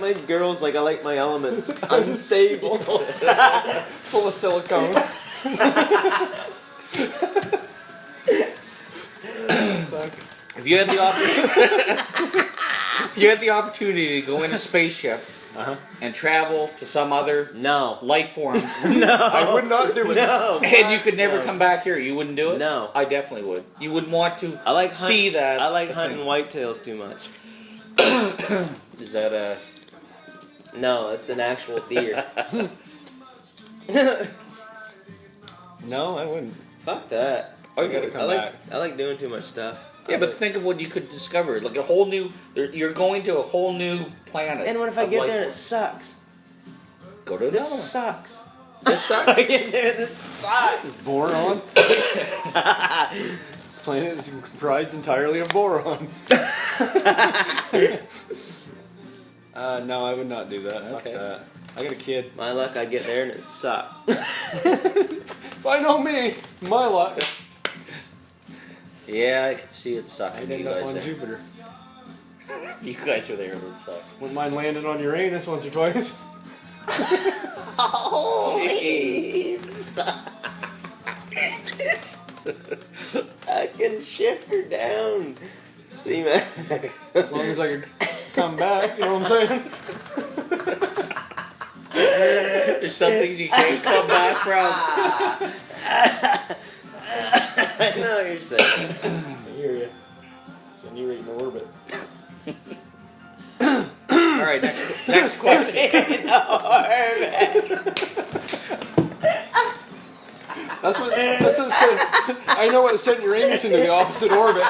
C: my
A: that-
C: girls like I like my elements. Unstable.
B: Full of silicone. Fuck.
A: if you had the if you had the opportunity to go in a spaceship
B: Uh-huh.
A: and travel to some other
C: No.
A: life forms,
B: I would not do it.
C: No.
A: and you could never
C: No.
A: come back here, you wouldn't do it?
C: No.
A: I definitely would. You wouldn't want to
C: I like
A: see that.
C: I like
A: thing.
C: hunting whitetails too much.
A: Is that a...
C: No, it's an actual deer.
B: No, I wouldn't.
C: Fuck that.
B: I gotta come back.
C: I like doing too much stuff.
A: Yeah, but think of what you could discover. Like a whole new... You're going to a whole new planet.
C: And what if I
A: of
C: get
A: life
C: there and it
A: forms.
C: sucks?
A: Go to
C: This
A: another one.
C: sucks.
A: This sucks.
C: I get there and this sucks.
B: Boron. This planet is comprised entirely of boron. No, I would not do that. Fuck
A: Okay.
B: that. I got a kid.
C: My luck, I get there and it sucks.
B: If I know me, my luck,
A: Yeah, I could see it sucking.
B: I'd
A: You
B: end up
A: guys
B: on
A: there.
B: Jupiter.
A: If you guys were there, it would suck.
B: Wouldn't mind landing on Uranus once or twice.
C: I can shift her down. See, man.
B: As long as I could come back, you know what I'm saying?
A: There's some things you can't come back from.
C: I know what you're saying.
B: I hear you. Send you right in orbit.
A: All right, next question.
B: That's what it said. I know what sent Uranus into the opposite orbit.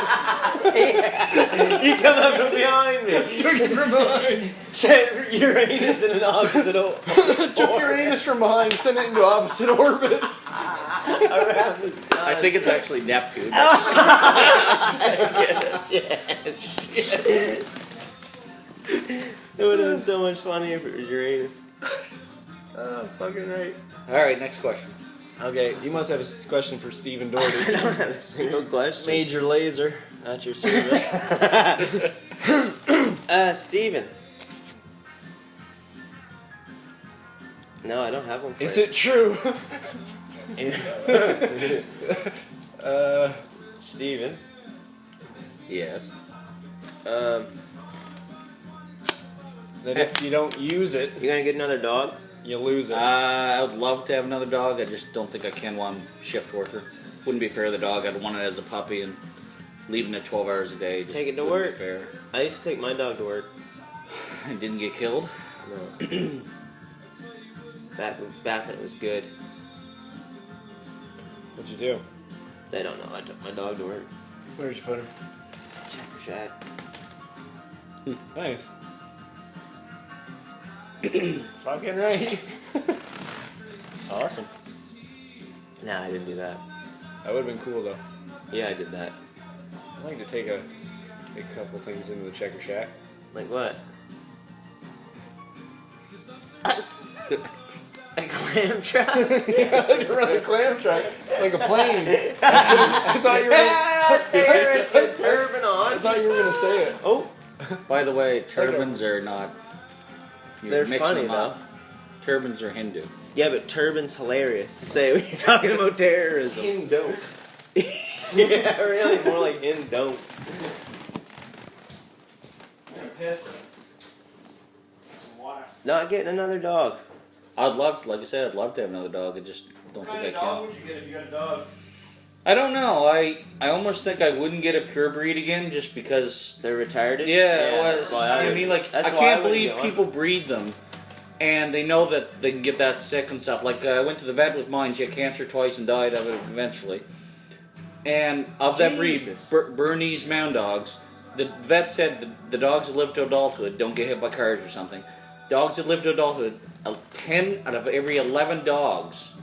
C: You come up from behind me.
B: Took it from behind.
C: Sent Uranus in an opposite
B: Took Uranus from behind, sent it into opposite orbit.
C: around the sun.
A: I think it's actually Neptune.
C: It would have been so much funnier if it was Uranus.
B: Oh, fucking right.
A: All right, next question.
B: Okay, you must have a question for Stephen Dougherty.
C: I don't have a single question.
B: Major Laser at your service.
C: Steven. No, I don't have one for
B: Is
C: you.
B: it true?
C: Steven.
A: Yes.
B: That if you don't use it,
C: You gonna get another dog?
B: you lose it.
A: I would love to have another dog. I just don't think I can while I'm shift worker. Wouldn't be fair to the dog. I'd want it as a puppy and leaving it 12 hours a day. Just
C: Take it to
A: wouldn't
C: work.
A: be fair.
C: I used to take my dog to work.
A: I didn't get killed.
C: No. Back when it was good.
B: What'd you do?
C: They don't know. I took my dog to work.
B: Where'd you put him?
C: Checker shack.
B: Nice. Fucking right. Awesome.
C: Nah, I didn't do that.
B: That would have been cool though.
C: Yeah, I did that.
B: I'd like to take a couple things into the checker shack.
C: Like what? A clam trap?
B: Yeah, like to run a clam truck, like a plane. I thought you were gonna,
C: Terrorist with turban on.
B: I thought you were gonna say it.
C: Oh,
A: By the way, turbans are not. You're
C: they're
A: mixing
C: funny
A: them
C: though.
A: up. Turbans are Hindu.
C: Yeah, but turban's hilarious to say when you're talking about terrorism.
B: In don't.
C: Yeah, really, more like in don't.
B: I'm gonna piss. Some water.
C: Not getting another dog.
A: I'd love, like I said, I'd love to have another dog. I just don't think I can.
B: dog would you get if you got a dog?
A: I don't know. I almost think I wouldn't get a pure breed again just because.
C: They're retarded?
A: Yeah, it
C: that's
A: was.
C: why
A: I
C: would-
A: mean, like,
C: that's
A: I
C: why
A: can't
C: wouldn't
A: believe
C: get one.
A: people breed them, and they know that they can get that sick and stuff. Like, I went to the vet with mine. She had cancer twice and died of it eventually. And of that breed,
C: Jesus.
A: Bernese Mound Dogs, the vet said the dogs that live to adulthood don't get hit by cars or something. Dogs that live to adulthood, 10 out of every 11 dogs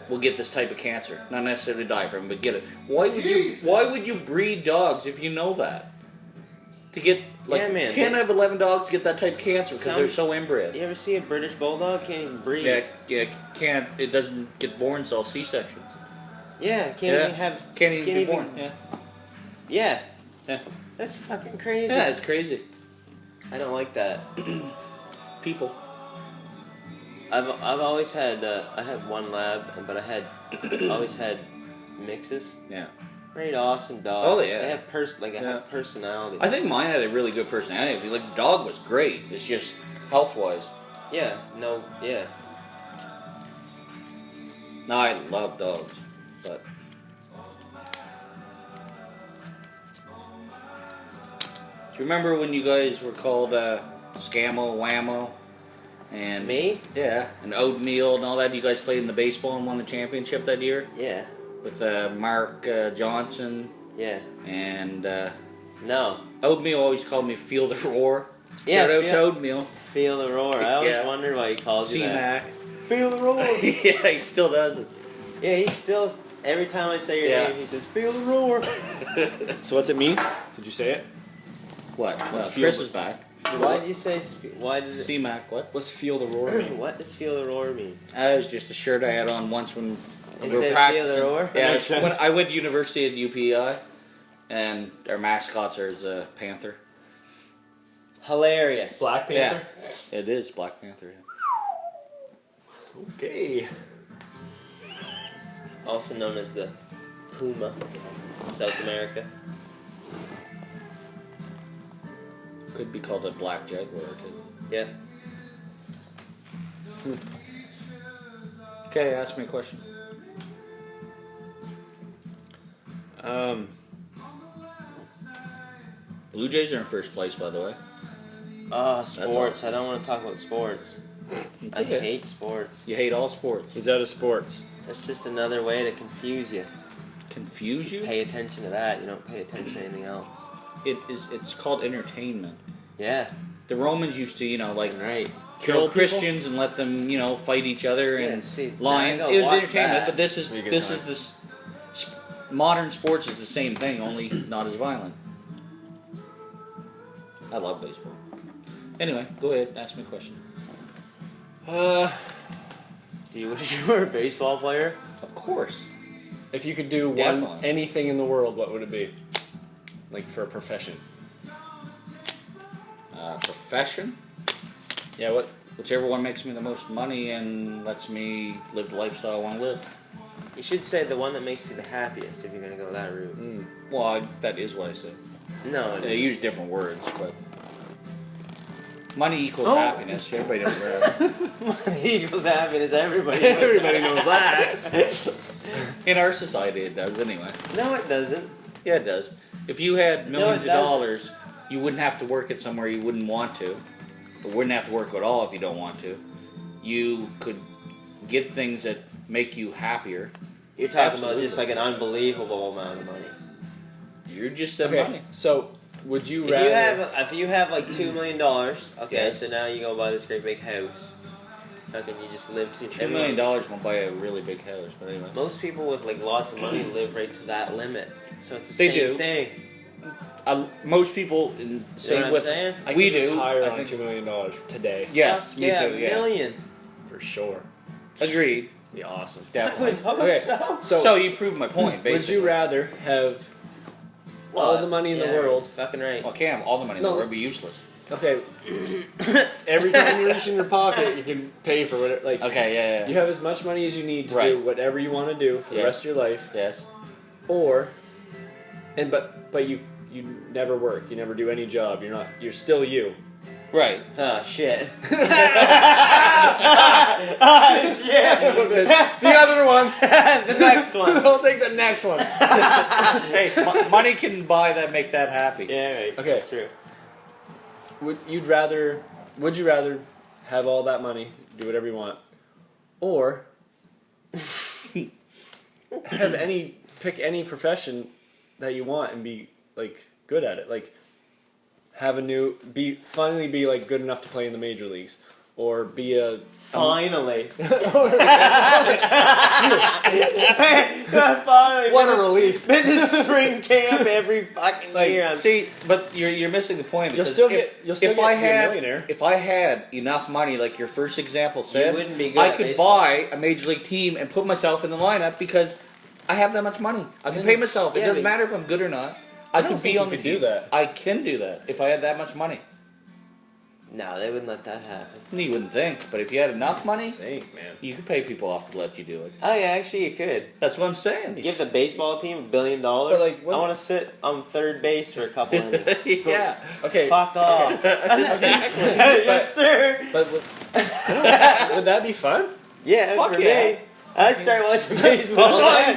A: will get this type of cancer. Not necessarily die from it, but get it. Why would you breed dogs if you know that? To get like
C: Yeah, man,
A: 10 out of 11 dogs get that type of cancer because they're so inbred.
C: You ever see a British bulldog? Can't even breathe.
A: Yeah, can't. It doesn't get born, so C-sections.
C: Yeah, can't
A: Yeah.
C: even have.
A: Can't even be born. Yeah.
C: Yeah.
A: Yeah.
C: That's fucking crazy.
A: Yeah, it's crazy.
C: I don't like that.
A: People.
C: I've always had I had one lab, but I had always had mixes.
A: Yeah.
C: Great, awesome dogs.
A: Oh, yeah.
C: They have
A: Yeah.
C: have personality.
A: I think mine had a really good personality. Like, the dog was great. It's just health-wise.
C: Yeah. No. Yeah.
A: No, I love dogs, but do you remember when you guys were called Scammo, Whammo, and
C: Me?
A: Yeah, and Oatmeal and all that? You guys played in the baseball and won the championship that year
C: Yeah.
A: with Mark Johnson
C: Yeah.
A: and
C: No.
A: Oatmeal always called me Feel the Roar.
C: Yeah,
A: Shout out
C: feel-
A: to Oatmeal.
C: Feel the roar. I always
A: Yeah.
C: wondered why he calls you that.
A: C-Mac.
C: Feel the roar.
A: Yeah, he still does it.
C: Yeah, he still. Every time I say your
A: Yeah.
C: name, he says, "Feel the roar."
B: So what's it mean? Did you say it?
A: What?
B: Feel
A: Chris
B: the-
A: is back.
C: Why did you say? Why did it?
A: C-Mac, what?
B: What's feel the roar mean?
C: What does "Feel the roar" mean?
A: That was just a shirt I had on once when we
C: It
A: were
C: said
A: practicing.
C: Feel the Roar?
A: Yeah,
B: That makes sense.
A: when I went to university at UPI, and our mascots are a panther.
C: Hilarious.
B: Black Panther.
A: Yeah, it is Black Panther. Yeah.
B: Okay.
C: Also known as the Puma, South America.
A: Could be called a Black Jaguar too.
C: Yeah.
A: Okay, ask me a question. Blue Jays are in first place, by the way.
C: Oh, sports.
A: all.
C: I don't want to talk about sports.
A: It's
C: I
A: okay.
C: hate sports.
A: You hate all sports.
B: He's out of sports.
C: That's just another way to confuse you.
A: Confuse you?
C: Pay attention to that. You don't pay attention to anything else.
A: It's called entertainment.
C: Yeah.
A: The Romans used to, like,
C: Right.
A: kill
B: Kill people?
A: Christians and let them, fight each other
C: Yeah,
A: and
C: see,
A: lions.
C: now I gotta
A: It was
C: watch
A: entertainment,
C: that.
A: but this is
B: Be a good
A: this
B: time.
A: is this modern sports is the same thing, only not as violent. I love baseball. Anyway, go ahead, ask me a question.
C: Do you wish you were a baseball player?
A: Of course.
B: If you could do
A: Definitely.
B: anything in the world, what would it be? Like for a profession.
A: Profession?
B: Yeah. What?
A: Whichever one makes me the most money and lets me live the lifestyle I want to live.
C: You should say the one that makes you the happiest if you're gonna go that route.
A: Well, that is what I said.
C: No,
A: They use different words, but money equals
C: Oh.
A: happiness. Everybody knows that.
C: money equals happiness. Everybody. knows
B: Everybody
C: that.
B: knows that.
A: In our society, it does anyway.
C: No, it doesn't.
A: Yeah, it does. If you had millions
C: it
A: of
C: doesn't.
A: dollars, you wouldn't have to work at somewhere you wouldn't want to. wouldn't have to work at all if you don't want to. You could get things that make you happier.
C: You're talking
A: Absolutely.
C: about just like an unbelievable amount of money.
A: You just said
B: Okay,
A: money.
B: so would you rather?
C: If you have like $2 million, okay,
A: Yeah.
C: so now you go buy this great big house. Fucking, you just live to
A: $2 million won't buy a really big house, but anyway.
C: Most people with like lots of money live right to that limit, so it's the
A: They
C: same
A: do.
C: thing.
A: Most people, same
C: what
A: with
C: I'm saying?
B: I
A: we
B: could
A: do.
B: retire
A: I
B: on
A: think-
B: $2 million today.
A: Yes,
C: Fuck
A: me
C: yeah,
A: too.
C: a
A: Yeah,
C: million.
B: For sure.
A: agreed.
B: Be awesome.
A: Definitely.
B: Okay, so,
A: So you proved my point. Basically.
B: would you rather have all the money in the
C: Yeah,
B: world?
C: Fucking right.
A: Well, I can't have all the money in
B: No.
A: the world. It'd be useless.
B: Okay. Every time you reach in your pocket, you can pay for whatever. Like,
A: Okay. Yeah.
B: you have as much money as you need to
A: Right.
B: do whatever you want to do for the
A: Yeah.
B: rest of your life,
A: Yes.
B: or, but you never work. You never do any job. You're still you.
A: Right.
C: Oh shit.
B: The other one.
C: The next one.
B: I'll take the next one.
A: Hey, money can buy that, make that happy.
C: Yeah, right.
B: Okay.
C: That's true.
B: Would you rather have all that money, do whatever you want, or pick any profession that you want and be like good at it, like finally be like good enough to play in the major leagues, or be a
C: Finally. Finally.
B: What a relief.
C: Been to spring camp every fucking
B: Like,
C: year.
A: See, but you're missing the point.
B: You'll
A: Because
B: still
A: if
B: get
A: I
B: be a
A: had
B: millionaire.
A: if I had enough money, like your first example said,
C: wouldn't be good
A: I
C: at
A: could
C: baseball.
A: buy a major league team and put myself in the lineup because I have that much money. I can
B: Then-
A: pay myself. It
C: yeah,
A: doesn't
C: but-
A: matter if I'm good or not.
B: I
A: I
B: don't
A: could
B: think
A: be
B: you
A: on the
B: could
A: team.
B: do that.
A: I can do that if I had that much money.
C: No, they wouldn't let that happen.
A: You wouldn't think, but if you had enough money,
B: Think, man.
A: you could pay people off to let you do it.
C: Oh yeah, actually you could.
A: That's what I'm saying.
C: Give the baseball team $1 billion.
B: But, like, what-
C: I want to sit on third base for a couple innings.
A: yeah.
B: Okay,
C: Fuck off. Yes, sir.
B: but would that be fun?
C: Yeah,
A: Fuck
C: for
A: yeah.
C: me. I'd start watching baseball. I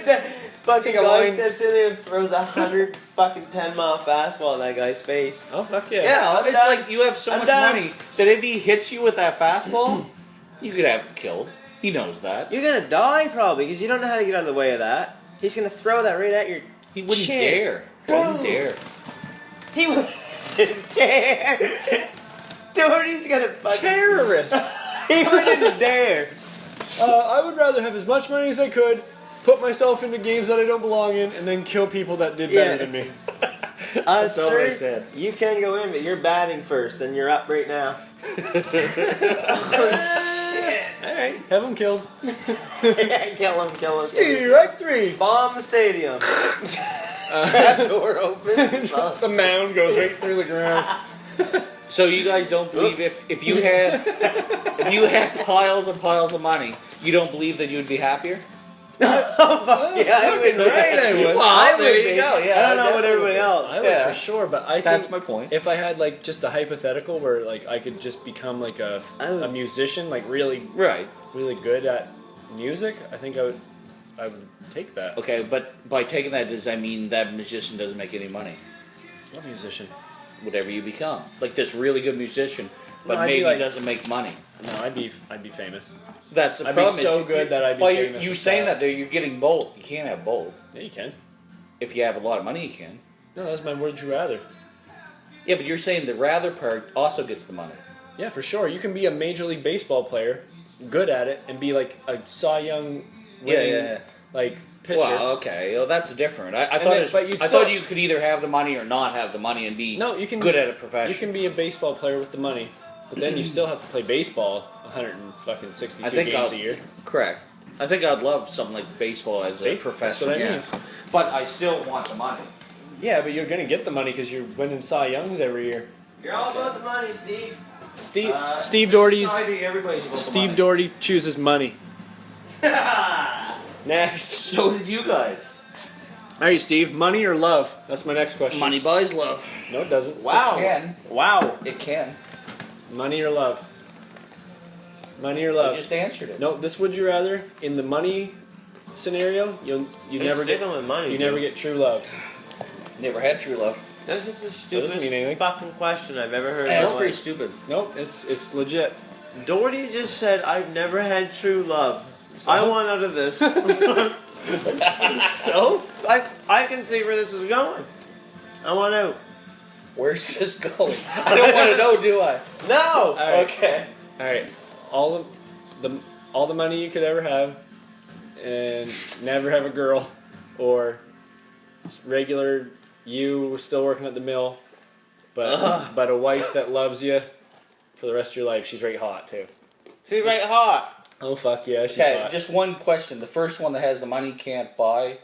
C: would. Fucking
B: Take a
C: guy
B: line.
C: steps in there and throws 110-mile fastball in that guy's face.
B: Oh fuck yeah!
A: Yeah,
C: I'm
A: it's
C: done.
A: like you have so
C: I'm
A: much
C: done.
A: money that if he hits you with that fastball, you could have him killed. He knows that.
C: You're gonna die probably because you don't know how to get out of the way of that. He's gonna throw that right at your.
A: He wouldn't
C: chin.
A: dare. He wouldn't
C: Boom.
A: dare.
C: He wouldn't dare. Dougherty's gonna fucking.
B: Terrorist.
C: He wouldn't dare.
B: I would rather have as much money as I could, put myself into games that I don't belong in, and then kill people that did better
C: Yeah.
B: than me.
A: That's all
C: Sir,
A: I said.
C: you can go in, but you're batting first, and you're up right now.
B: All right, have him killed.
C: Kill him.
B: Strike three.
C: Bomb the stadium. Trap door opens.
B: The mound goes right through the ground.
A: So you guys don't believe if you had piles and piles of money, you don't believe that you would be happier?
C: Oh, fuck yeah, I would.
B: right, I would.
A: Well,
C: I
A: there
C: would
A: you
C: be.
A: go. Yeah,
C: I don't know what
A: definitely
C: everybody
A: would.
C: else.
B: I would
A: Yeah.
B: for sure, but I
A: That's
B: think
A: my point.
B: if I had like just a hypothetical where like I could just become like a musician, like really
A: Right.
B: really good at music, I think I would take that.
A: Okay, but by taking that, does that mean that musician doesn't make any money?
B: What musician?
A: Whatever you become, like this really good musician, but
B: No, I'd be
A: maybe
B: like-
A: doesn't make money.
B: No, I'd be famous.
A: That's the
B: I'd be
A: problem.
B: so
A: is
B: good that I'd be
A: well,
B: famous
A: you
B: as
A: saying
B: that.
A: that though, you're getting both. You can't have both.
B: Yeah, you can.
A: If you have a lot of money, you can.
B: No, that's my would you rather.
A: Yeah, but you're saying the rather part also gets the money.
B: Yeah, for sure. You can be a major league baseball player, good at it, and be like a Cy Young winning
A: Yeah.
B: like pitcher.
A: Well, okay, well that's different. I
B: And
A: thought
B: then-
A: it was,
B: but you'd
A: I
B: still-
A: thought you could either have the money or not have the money and be
B: No, you can
A: good at a profession.
B: You can be a baseball player with the money, but then you still have to play baseball 162
A: I think
B: games
A: I'll-
B: a year.
A: Correct. I think I'd love something like baseball as
B: See?
A: a
B: That's
A: profession.
B: what I
A: yeah.
B: mean.
A: But I still want the money.
B: Yeah, but you're gonna get the money because you're winning Cy Youngs every year.
C: You're all about the money, Steve.
B: Steve
A: in
B: Dougherty's
A: society, everybody's about the
B: Steve
A: money.
B: Dougherty chooses money. Next.
A: So did you guys.
B: All right, Steve. Money or love? That's my next question.
A: Money buys love.
B: No, it doesn't.
C: Wow.
A: It can.
C: Wow.
A: It can.
B: Money or love? Money or
A: I
B: love?
A: just answered it.
B: No, this would you rather in the money scenario, you never get
C: with money.
B: you never get true love.
A: Never had true love.
C: That's just the
B: doesn't mean anything.
C: stupidest fucking question I've ever heard.
A: Yeah,
C: in
A: that's
C: my
A: pretty
C: life.
A: stupid.
B: Nope, it's legit.
C: Dougherty just said, "I've never had true love.
B: So?
C: I want out of this."
B: So?
C: I can see where this is going. I want out.
A: Where's this going? I don't want to know, do I?
C: No.
B: All right.
A: Okay.
B: All right. All the money you could ever have, and never have a girl, or regular you still working at the mill, but a wife that loves you for the rest of your life. She's very hot too.
C: She's right hot.
B: Oh fuck yeah, she's
A: Okay,
B: hot.
A: just one question. The first one that has the money can't buy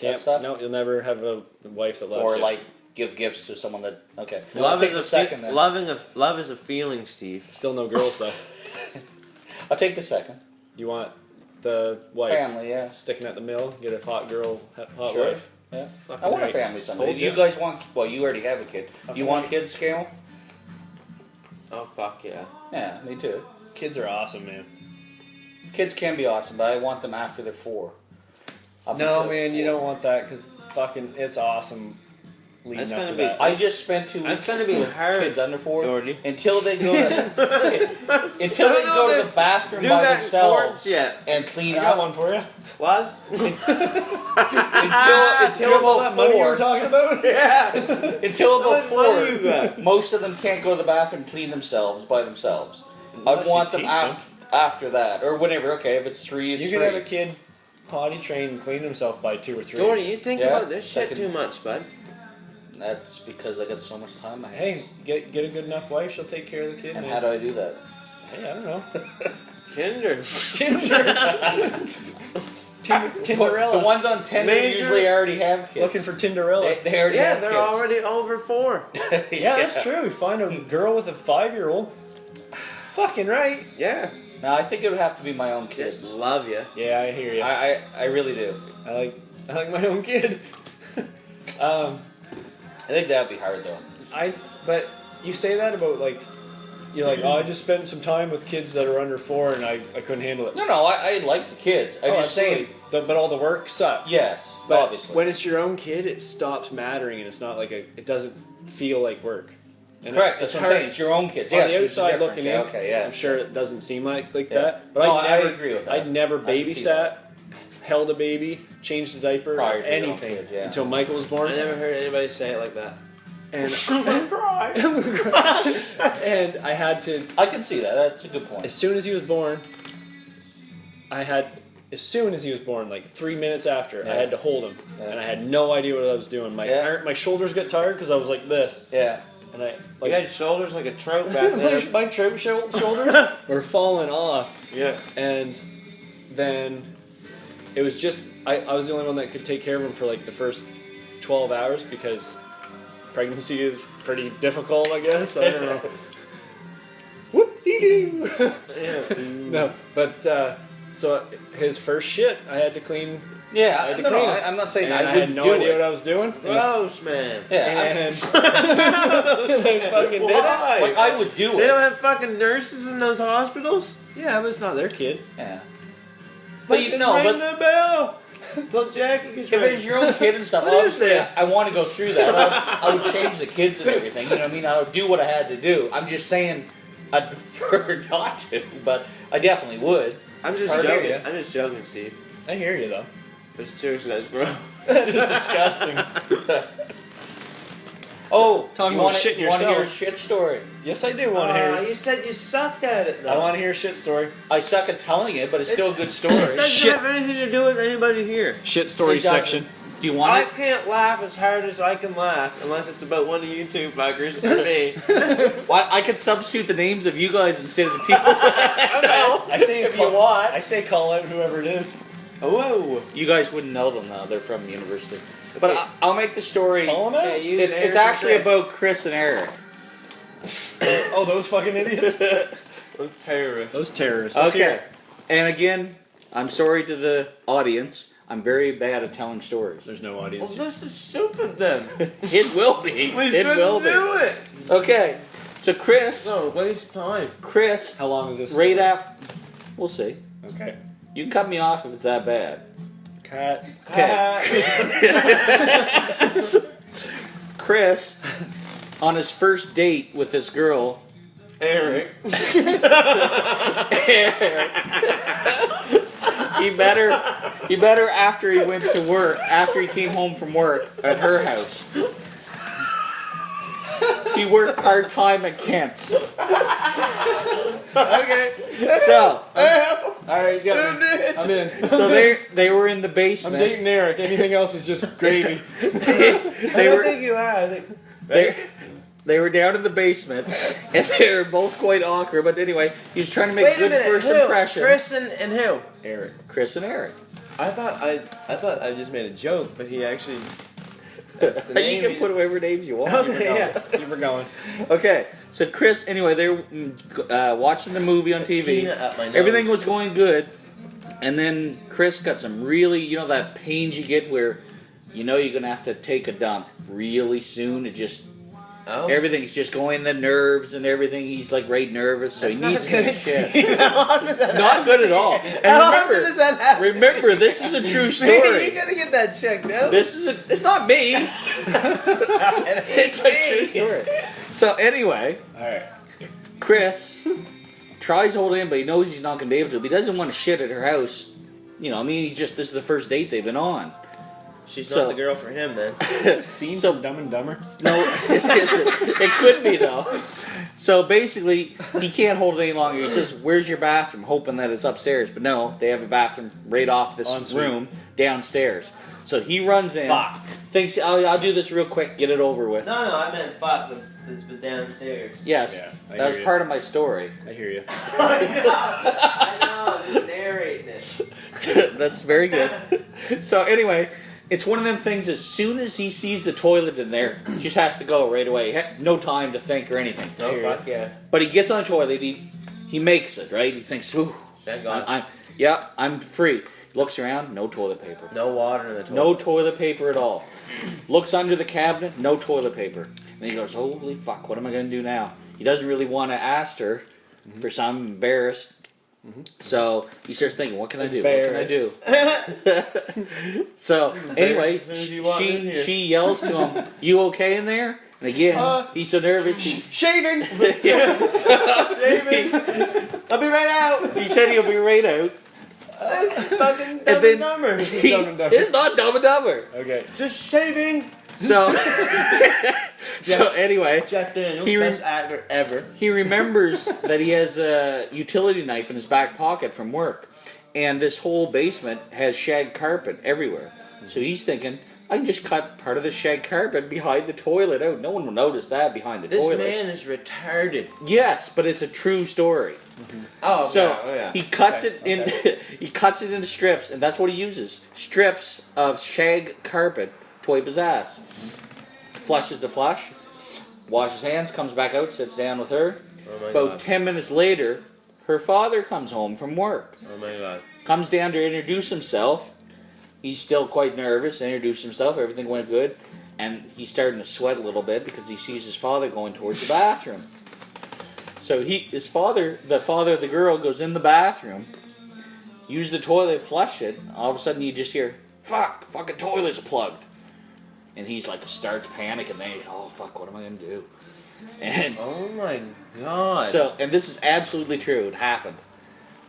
A: that stuff?
B: No, you'll never have a wife that loves
A: Or
B: you.
A: like give gifts to someone that... Okay.
C: Love
A: I'll take
C: is
A: the
C: a
A: second then.
C: love is a feeling, Steve.
B: Still no girls though.
A: I'll take the second.
B: You want the wife
A: Family, yeah.
B: sticking at the mill, get a hot girl, hot
A: Sure.
B: wife.
A: Yeah.
B: Fucking
A: I want
B: right.
A: a family someday.
B: Told
A: Do you
B: ya.
A: guys want... Well, you already have a kid. Do you
B: Fucking
A: want
B: right.
A: kids, Scale?
C: Oh fuck yeah.
A: Yeah, me too.
B: Kids are awesome, man.
A: Kids can be awesome, but I want them after they're 4. Up
B: No,
A: until
B: man, you
A: 4.
B: don't want that because fucking it's awesome. Leading
C: That's
B: up
C: gonna
B: to
C: be-
B: that.
A: I just spent 2 weeks
C: That's gonna be hard.
A: kids under 4
C: Dougherty.
A: until they go to until
C: I
A: they
C: don't know
A: go to
C: if
A: the bathroom
C: do
A: by
C: that in
A: themselves
C: courts yet.
A: and
B: I
A: clean
B: got
A: up
B: one for you.
C: What?
A: until
B: Do you have all
A: about
B: that money you
A: 4.
B: were talking about?
C: Yeah.
A: Until
C: How
A: about
C: much money you
A: 4,
C: got?
A: most of them can't go to the bathroom and clean themselves by themselves.
B: Unless
A: I'd
B: you
A: want them
B: teach
A: after that or whenever. Okay, if it's 3, it's
B: You
A: 3.
B: can have a kid potty trained and clean himself by 2 or 3.
C: Dougherty, you think
A: Yeah,
C: about this shit
A: second.
C: too much, bud.
A: That's because I got so much time. on my hands.
B: Hey, get a good enough wife, she'll take care of the kid.
A: And
B: man.
A: how do I do that?
B: Hey, I don't know.
C: Kinder.
B: Tinderella.
A: The ones on Tinder
C: Major-
A: usually already have kids.
B: Looking for Tinderella.
A: They already
C: Yeah,
A: have
C: they're
A: kids.
C: already over 4.
B: Yeah, that's true. You find a girl with a 5-year-old. Fucking right.
C: Yeah.
A: No, I think it would have to be my own
C: Just
A: kids.
C: love you.
B: Yeah, I hear you.
A: I really do.
B: I like my own kid.
A: I think that would be hard though.
B: But you say that about like you're like, oh, I just spent some time with kids that are under 4 and I couldn't handle it.
A: No, I like the kids. I'm just saying.
B: But all the work sucks.
A: Yes,
B: But
A: obviously.
B: when it's your own kid, it stops mattering and it's not like it doesn't feel like work. And
A: Correct. That's what I'm
B: hard-
A: saying. It's your own kids.
B: On
A: Yes,
B: the
A: there's a
B: outside
A: difference.
B: looking
A: Yeah,
B: in,
A: okay, yeah.
B: I'm sure it doesn't seem like
A: Yeah.
B: that. But
A: No,
B: I
A: I agree with that.
B: I'd never
A: I can see that.
B: babysat, held a baby, changed a diaper,
A: Prior
B: or
A: to your own
B: anything
A: kid, yeah.
B: until Michael was born.
C: I never heard anybody say it like that.
B: And
C: I'm gonna cry.
B: and I had to.
A: I can see that. That's a good point.
B: As soon as he was born, like 3 minutes after, I
A: Yeah.
B: had to hold him,
A: Yeah.
B: and I had no idea what I was doing. My shoulders got tired because I was like this,
A: Yeah.
B: and I
C: You had shoulders like a trout back there.
B: my trout shoulders were falling off,
C: Yeah.
B: and then it was just I was the only one that could take care of him for like the first 12 hours because pregnancy is pretty difficult, I guess. I don't know. Whoop-dee-doo.
C: Yeah.
B: No, but so his first shit, I had to clean.
A: Yeah,
B: I had to
A: no,
B: clean it.
A: I'm not saying
B: And
A: I
B: I had
A: wouldn't
B: no
A: do
B: idea
A: it.
B: what I was doing.
C: Gross, man.
A: Yeah,
B: And they fucking did it.
C: Why?
A: like I would do
C: They
A: it.
C: don't have fucking nurses in those hospitals?
B: Yeah, but it's not their kid.
A: Yeah. But you
C: Fucking
A: know,
C: ring
A: but
C: the bell. Until Jackie gets
A: if
C: ready.
A: it's your own kid and stuff,
B: What is
A: obviously
B: this?
A: I want to go through that. I would change the kids and everything. You know what I mean? I would do what I had to do. I'm just saying I'd prefer not to, but I definitely would.
C: I'm just
A: Hard to
C: joking.
B: hear ya.
C: I'm just joking, Steve.
B: I hear you though.
C: But seriously, that's bro.
B: It's disgusting.
A: Oh,
B: Talking
A: you
B: about
A: wanna-
B: shitting
A: you wanna hear a
B: yourself.
A: shit story?
B: Yes, I do want to hear.
C: You said you sucked at it, though.
B: I want to hear a shit story.
A: I suck at telling it, but it's still a good
C: It
A: story.
C: doesn't
B: Shit.
C: have anything to do with anybody here.
B: Shit story
A: It doesn't.
B: section.
A: Do you
C: I
A: want it?
C: can't laugh as hard as I can laugh unless it's about one of you two fuckers or me.
A: Well, I could substitute the names of you guys instead of the people.
B: I say
A: if you want.
B: I say call out whoever it is.
C: Whoa.
A: You guys wouldn't know them though. They're from university. But I'll make the story.
B: Call them out.
C: Okay, use
A: It's
C: Eric
A: actually
C: and Chris.
A: about Chris and Eric.
B: Oh, those fucking idiots.
C: Those terrorists.
B: Those terrorists. Let's hear
A: Okay.
B: it.
A: And again, I'm sorry to the audience. I'm very bad at telling stories.
B: There's no
C: Well,
B: audience.
C: this is stupid then.
A: It will be.
C: We
A: It will
C: shouldn't
A: be.
C: do it.
A: Okay. So Chris,
C: No, waste time.
A: Chris,
B: How long is this?
A: right after. We'll see.
B: Okay.
A: You can cut me off if it's that bad.
B: Cat.
A: Okay. Chris on his first date with this girl,
C: Eric.
A: he met her after he went to work, after he came home from work at her house. He worked part-time at Kent's.
C: Okay.
A: So,
B: Alright, you got me. I'm in.
A: so they were in the
B: I'm
A: basement.
B: dating Eric. Anything else is just gravy.
A: They were
C: you are. I think.
A: they were down in the basement, and they were both quite awkward. But anyway, he was trying to make
C: Wait a
A: good
C: minute.
A: first
C: Who?
A: impression.
C: Chris and who?
A: Chris and Eric.
D: I thought I just made a joke, but he actually.
A: You can put whatever names you want.
C: Okay, yeah.
B: Keep her going.
A: Okay, so Chris, anyway, they were watching the movie on TV.
C: Peanut up my nose.
A: Everything was going good. And then Chris got some really, that pains you get where you're going to have to take a dump really soon. It just, everything's just going, the nerves and everything. He's like right nervous, so
C: That's
A: he needs
C: not
A: to
C: good.
A: take shit.
C: How often does that
A: Not
C: happen?
A: good at all.
C: How
A: And
C: often does that happen?
A: remember, this is a true
C: You
A: story.
C: gotta get that checked out.
A: It's not me. It's a true story. So anyway,
B: Alright.
A: Chris tries to hold in, but he knows he's not going to be able to. But he doesn't want to shit at her house. This is the first date they've been on.
C: She's
A: So-
C: not the girl for him then.
B: Scene
A: So-
B: from Dumb and Dumber.
A: No, it could be though. So basically, he can't hold it any longer. He says, "Where's your bathroom?" Hoping that it's upstairs, but no, they have a bathroom right off this
B: Ensuite.
A: room downstairs. So he runs in,
B: Fuck.
A: thinks, "I'll do this real quick, get it over with."
C: No, I meant fuck. It's downstairs.
A: Yes,
B: Yeah, I
A: that was
B: hear you.
A: part of my story.
B: I hear you.
C: I know. Just narrating it.
A: That's very good. So anyway, it's one of them things. As soon as he sees the toilet in there, he just has to go right away. No time to think or anything.
C: Oh fuck yeah!
A: But he gets on the toilet. He makes it right. He thinks, "Ooh,
C: Thank God.
A: I'm free." Looks around, no toilet paper.
C: No water in the toilet.
A: No toilet paper at all. Looks under the cabinet, no toilet paper. And he goes, "Holy fuck, what am I going to do now?" He doesn't really want to ask her for some, embarrassed. So he starts thinking, what can I do? What can I do? So anyway, she yells to him, "You okay in there?" And again, he's so nervous.
B: Shaving!
A: Yeah, so
C: I'll be right out.
A: he said he'll be right out.
C: Fucking
A: And
C: dumb
A: then
C: and dumber.
B: Dumb and Dumber.
A: It's not Dumb and Dumber.
B: Okay.
C: Just shaving.
A: So, so anyway,
C: Jack Daniels,
A: He
C: best actor ever.
A: he remembers that he has a utility knife in his back pocket from work, and this whole basement has shag carpet everywhere. So he's thinking, I can just cut part of the shag carpet behind the toilet out. No one will notice that behind the
C: This
A: toilet.
C: man is retarded.
A: Yes, but it's a true story.
C: Oh,
A: So
C: yeah.
A: he cuts
C: Okay,
A: it in. He cuts it into strips, and that's what he uses: strips of shag carpet to wipe his ass. Flushes the flush, washes hands, comes back out, sits down with her.
C: Oh my
A: About
C: God.
A: 10 minutes later, her father comes home from work.
C: Oh my God.
A: Comes down to introduce himself. He's still quite nervous. Introduced himself. Everything went good, and he's starting to sweat a little bit because he sees his father going towards the bathroom. So the father of the girl, goes in the bathroom, use the toilet, flush it. All of a sudden, you just hear, fucking toilet's plugged. And he's like, starts panicking. Then he's, oh fuck, what am I gonna do? And
C: Oh my God.
A: so, and this is absolutely true. It happened.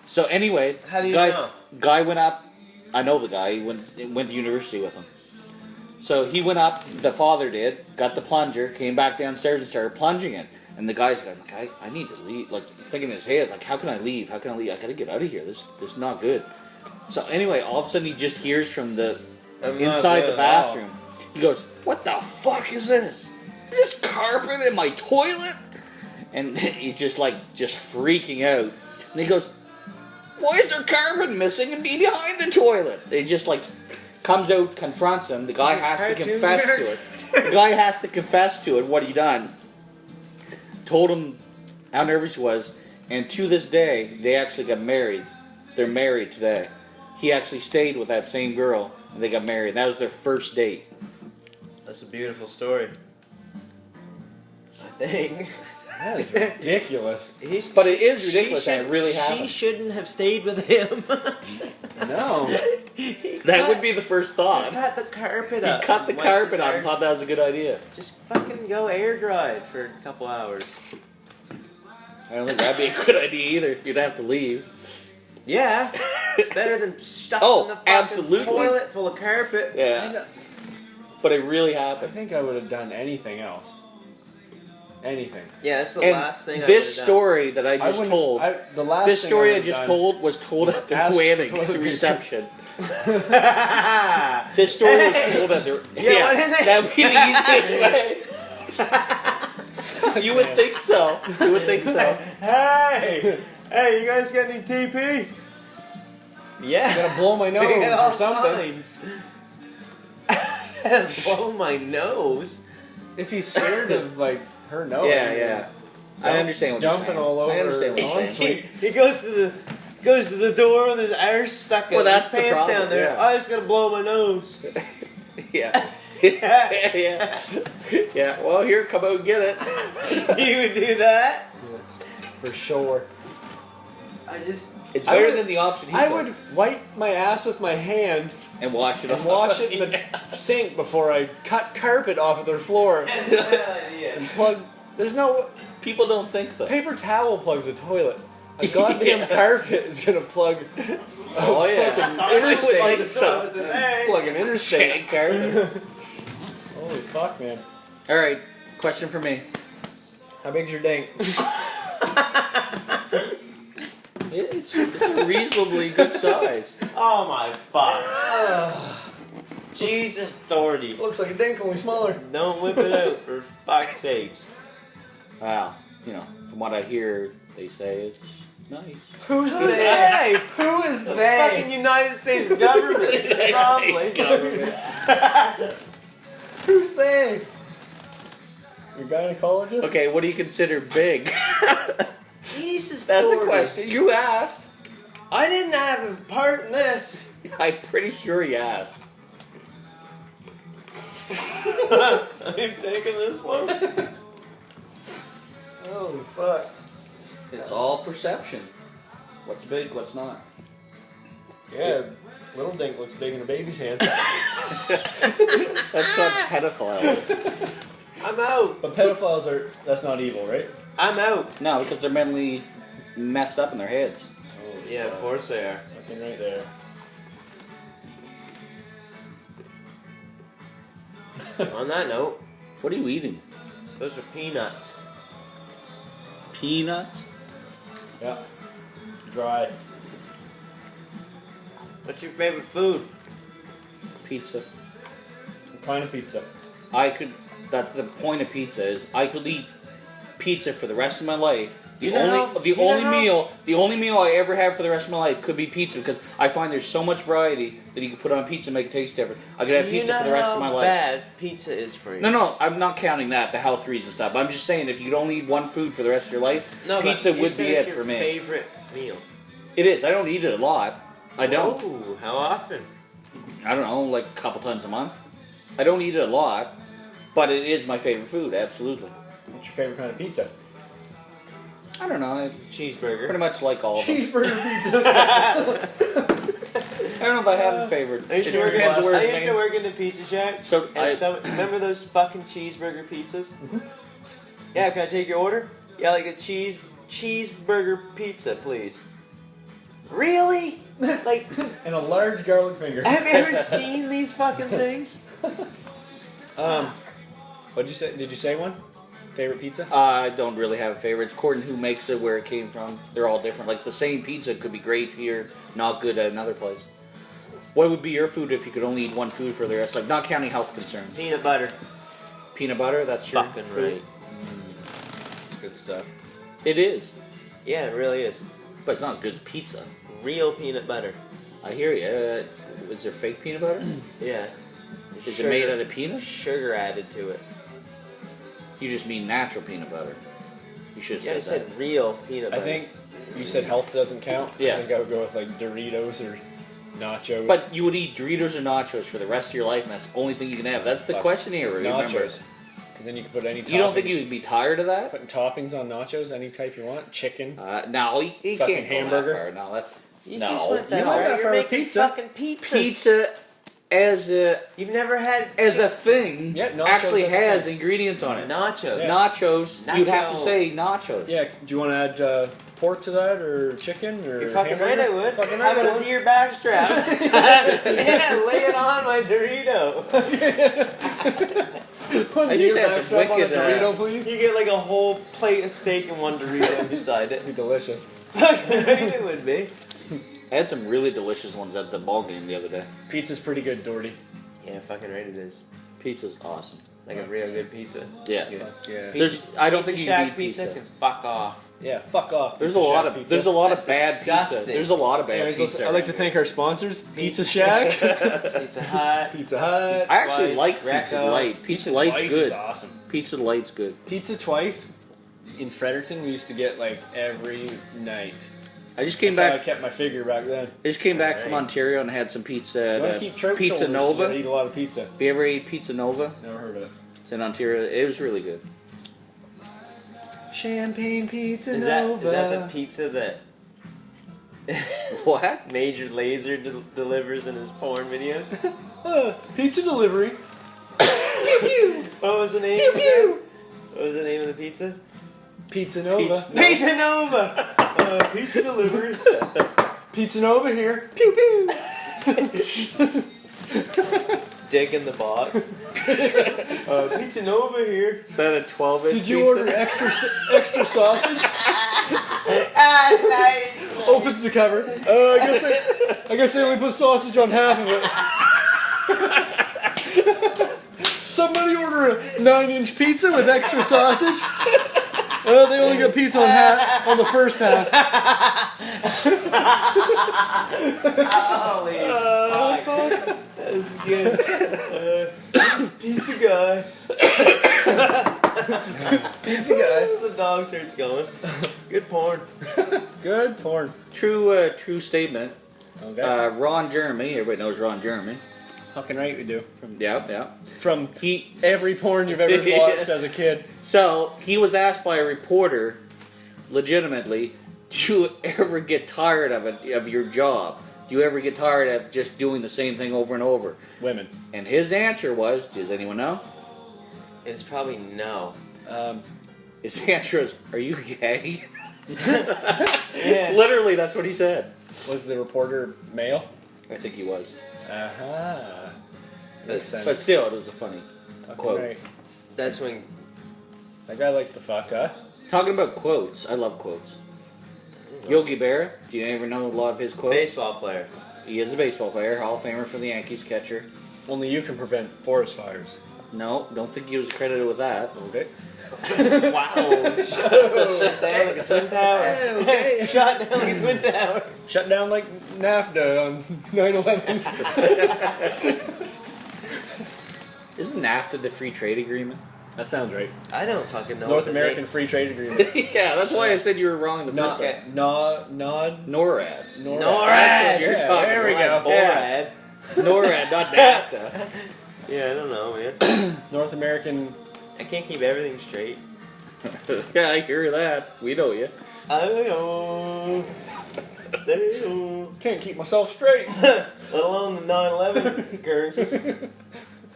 A: So anyway,
C: How do you
A: guy,
C: know?
A: Guy went up. I know the guy. He went to university with him. So he went up. The father did. Got the plunger. Came back downstairs and started plunging it. And the guy's like, I need to leave. Like thinking in his head, like, how can I leave? How can I leave? I gotta get out of here. This is not good. So anyway, all of a sudden he just hears from the
C: I'm not
A: inside
C: good
A: the
C: at all.
A: bathroom. He goes, "What the fuck is this? Is this carpet in my toilet?" And he's just freaking out. And he goes, "Why is there carpet missing and be behind the toilet?" He just comes out, confronts him. The guy has to confess to it. The guy has to confess to it what he done. Told him how nervous he was, and to this day they actually got married. They're married today. He actually stayed with that same girl, and they got married. That was their first date.
C: That's a beautiful story. I think.
B: That is ridiculous.
A: But it is ridiculous, and it really happened.
C: She shouldn't have stayed with him.
B: No.
A: That would be the first
C: He
A: thought.
C: cut the carpet
A: He
C: up.
A: cut the
C: and wiped
A: carpet
C: his
A: up and
C: arse.
A: thought that was a good idea.
C: Just fucking go air dry it for a couple hours.
A: I don't think that'd be a good idea either. You'd have to leave.
C: Yeah, better than stuff
A: Oh,
C: in the fucking
A: absolutely.
C: toilet full of carpet.
A: Yeah. But it really
B: I
A: happened.
B: think I would have done anything else. Anything.
C: Yeah, that's the
A: And
C: last thing.
A: this story that I just
B: wouldn't-
A: told,
B: the last
A: this
B: thing
A: story I
B: would've
A: just
B: done-
A: told was told at the
B: ask for
A: wedding,
B: toilet
A: the
B: paper.
A: reception.
C: I would have
A: This story was told at the
C: Yeah, why didn't they-
A: That'd be the easiest way. You would think so. You would think so.
D: Hey, hey, you guys got any TP?
C: Yeah.
B: I'm gonna blow my nose
C: They got all
B: or something.
C: kinds. Blow my nose.
B: If he's scared of like her nose.
A: Yeah, yeah. I understand what you're
B: Dumping
A: saying.
B: all over.
A: I understand what you're saying.
C: He goes to the door with his arse stuck
A: Well,
C: out.
A: that's
C: his
A: the
C: pants
A: problem,
C: down there.
A: yeah.
C: I just gotta blow my nose.
A: Yeah. Yeah. Yeah. Well, here, come out and get it.
C: You would do that?
B: For sure.
A: It's
B: I
A: better
B: would-
A: than the option he
B: I
A: took.
B: would wipe my ass with my hand
A: And wash it
B: and
A: off.
B: wash it in the sink before I cut carpet off of their floor and plug. There's no
A: People don't think though.
B: paper towel plugs the toilet. A goddamn
A: Yeah.
B: carpet is gonna plug.
A: Oh yeah.
B: fucking interstate.
A: Like so.
B: Plug an interstate.
A: Shag carpet.
B: Holy fuck, man!
A: All right. Question for me.
B: How big's your dink?
A: It's a reasonably good size.
C: Oh my fuck. Jesus Dougherty.
B: Looks like a dink, only smaller.
C: Don't whip it out for fuck's sakes.
A: Wow. You know, from what I hear, they say it's nice.
B: Who's
C: Who's they?
B: Who is
C: The fucking United States government. Probably.
B: Who's they? Your gynecologist?
A: Okay, what do you consider big?
C: Jesus
A: That's a
C: Dougherty.
A: question. You asked.
C: I didn't have a part in this.
A: I'm pretty sure you asked.
C: I'm taking this one.
B: Holy fuck.
A: It's all perception. What's big, what's not.
B: Yeah, little dink looks big in a baby's hand.
A: That's called pedophile.
C: I'm out.
B: But pedophiles are, that's not evil, right?
C: I'm out.
A: No, because they're mentally messed up in their heads.
B: Oh,
C: Yeah, of course they are.
B: fucking right there.
C: On that note,
A: What are you eating?
C: those are peanuts.
A: Peanuts?
B: Yeah. Dry.
C: What's your favorite food?
A: Pizza.
B: What kind of pizza?
A: That's the point of pizza is I could eat pizza for the rest of my life. The
C: You know
A: only meal I ever have for the rest of my life could be pizza because I find there's so much variety that you can put on pizza and make it taste different. I could have pizza for the rest of my life.
C: bad pizza is for you?
A: No, I'm not counting that, the health reasons stuff. But I'm just saying if you could only eat one food for the rest of your life,
C: No, but
A: pizza
C: you
A: would
C: said
A: be
C: it's
A: it
C: your
A: for me.
C: favorite meal.
A: It is. I don't eat it a lot. I don't.
C: Ooh, how often?
A: I don't know, like a couple times a month. I don't eat it a lot, but it is my favorite food, absolutely.
B: What's your favorite kind of pizza?
A: I don't know. I
C: Cheeseburger.
A: pretty much like all of them.
B: Cheeseburger pizza.
A: I don't know if I have a favorite.
C: I used to
A: It
C: work
A: depends where it's
C: I used to
A: made.
C: work in the pizza shack.
A: So
C: Remember those fucking cheeseburger pizzas? Yeah, can I take your order? Yeah, like a cheeseburger pizza, please. Really? Like,
B: And a large garlic finger.
C: have you ever seen these fucking things?
B: What'd you say? Did you say one? Favorite pizza?
A: I don't really have a favorite. It's according to who makes it, where it came from. They're all different. Like the same pizza could be great here, not good at another place. What would be your food if you could only eat one food for the rest? Like not counting health concerns.
C: Peanut butter.
A: Peanut butter. That's your
C: Fucking
A: food?
C: right.
B: It's good stuff.
A: It is,
C: Yeah, it really is.
A: but it's not as good as pizza.
C: Real peanut butter.
A: I hear you. Is there fake peanut butter?
C: Yeah.
A: Is it made out of peanuts?
C: Sugar added to it.
A: You just mean natural peanut butter. You should
C: Yeah, I
A: have said
C: said
A: that.
C: real peanut
B: I
C: butter.
B: think you said health doesn't count.
A: Yes.
B: I think I would go with like Doritos or nachos.
A: But you would eat Doritos or nachos for the rest of your life, and that's the only thing you can have. That's the
B: Fuck.
A: question here. Remember.
B: nachos. Because then you can put any.
A: You don't think you would be tired of that?
B: putting toppings on nachos any type you want? Chicken.
A: No, you
B: Fucking
A: can't go
B: hamburger.
A: that far. No,
C: You
A: No,
C: just went that
B: you went
C: far.
B: that
C: You're
B: far with
C: making
B: pizza.
C: fucking pizzas.
A: Pizza as
C: You've never had
A: a thing
B: Yeah, nachos
A: actually
B: as a
A: has
B: thing.
A: ingredients on it.
C: nachos.
B: Yeah.
A: Nachos, you'd have to
C: Nacho.
A: say nachos.
B: Yeah, do you want to add pork to that, or chicken, or
C: You're fucking
B: hamburger?
C: right, I would.
B: Fucking
C: How
B: right, I
C: about a
B: would.
C: deer backstrap? Yeah, lay it on my Dorito.
A: I just had some
B: Backstrap on a
A: wicked,
B: Dorito, please.
C: You get like a whole plate of steak and one Dorito beside it.
B: Be delicious.
C: Fucking right it would be.
A: I had some really delicious ones at the ball game the other day.
B: Pizza's pretty good, Dougherty.
C: Yeah, fucking right it is.
A: Pizza's awesome.
C: Like a real good pizza.
A: Yeah.
C: Good.
B: Yeah.
A: There's, I don't think
C: Pizza
A: you
C: Shack
A: can beat pizza.
C: can fuck off.
B: Yeah, fuck off.
A: There's a
B: Pizza
A: lot
B: Shack
A: of
B: pizza.
A: there's a lot
C: That's
A: of bad
C: disgusting.
A: pizza. There's a lot of bad
B: Anyways,
A: pizza.
B: I'd like to
A: around
B: thank our sponsors, Pizza Shack,
C: Pizza Hut.
B: Pizza Hut.
A: I actually
C: Twice,
A: like Pizza
C: Greco.
A: Light. Pizza Light's
B: Twice
A: good.
B: is awesome.
A: Pizza Light's good.
B: Pizza Twice in Fredericton, we used to get like every night.
A: I just came
B: That's how
A: back.
B: I kept my figure back then.
A: I just came back from
B: Alright.
A: Ontario and had some pizza
B: You
A: at
B: want to keep trout
A: Pizza
B: shoulders,
A: Nova.
B: You gotta eat a lot of pizza.
A: Have you ever ate Pizza Nova?
B: Never heard of it.
A: It's in Ontario. It was really good.
B: Champagne Pizza
C: Is that the pizza that
A: What?
C: Major Lazer delivers in his porn videos?
B: pizza delivery.
C: What was the name?
B: Pew
C: of it?
B: pew.
C: What was the name of the pizza?
B: Pizza Nova.
C: Pizza Nova. Pizza delivery.
B: Pizza Nova here. Pew pew.
C: Dick in the box. Pizza Nova here.
A: Is that a 12-inch
B: Did you
A: pizza?
B: order extra sausage?
C: Ah, nice.
B: Opens the cover. I guess I only put sausage on half of it. Somebody order a 9-inch pizza with extra sausage. They only got pizza on the first half.
C: Holy fuck. That's good. Pizza guy.
B: Pizza guy.
C: The dog starts going. Good porn.
B: Good porn.
A: True statement.
B: Okay.
A: Ron Jeremy. Everybody knows Ron Jeremy.
B: Fucking right we do.
A: Yeah.
B: From
A: He
B: every porn you've ever watched as a kid.
A: So he was asked by a reporter, legitimately, do you ever get tired of your job? Do you ever get tired of just doing the same thing over and over?
B: Women.
A: And his answer was, does anyone know?
C: It's probably no.
A: His answer was, are you gay?
C: Yeah.
A: Literally, that's what he said.
B: Was the reporter male?
A: I think he was.
B: Uh-huh. Makes sense.
A: But still, it was a funny
B: Fucking
A: quote.
B: right.
C: That's when.
B: That guy likes to fuck, huh?
A: Talking about quotes, I love quotes. Yogi Berra, do you ever know a lot of his quotes?
C: Baseball player.
A: He is a baseball player, Hall of Famer for the Yankees, catcher.
B: Only you can prevent forest fires.
A: No, don't think he was credited with that.
B: Okay.
C: Wow. Shut down like a twin tower.
B: Okay.
C: Shot down like a twin tower.
B: Shut down like NAFTA on 9/11.
A: Isn't NAFTA the free trade agreement?
B: That sounds right.
C: I don't fucking know.
B: North
C: what
B: American
C: the
B: Free Trade Agreement.
A: Yeah, that's why I said you were wrong in the first
C: Okay.
A: time.
B: Nod.
A: NORAD.
B: NORAD.
A: That's what you're
B: Yeah,
A: talking
B: there we
A: about.
B: go.
A: Yeah. NORAD, not NAFTA.
C: Yeah, I don't know, man.
B: North American.
C: I can't keep everything straight.
A: Yeah, I hear that. We know you.
B: Can't keep myself straight.
C: Let alone the 9/11 occurrences.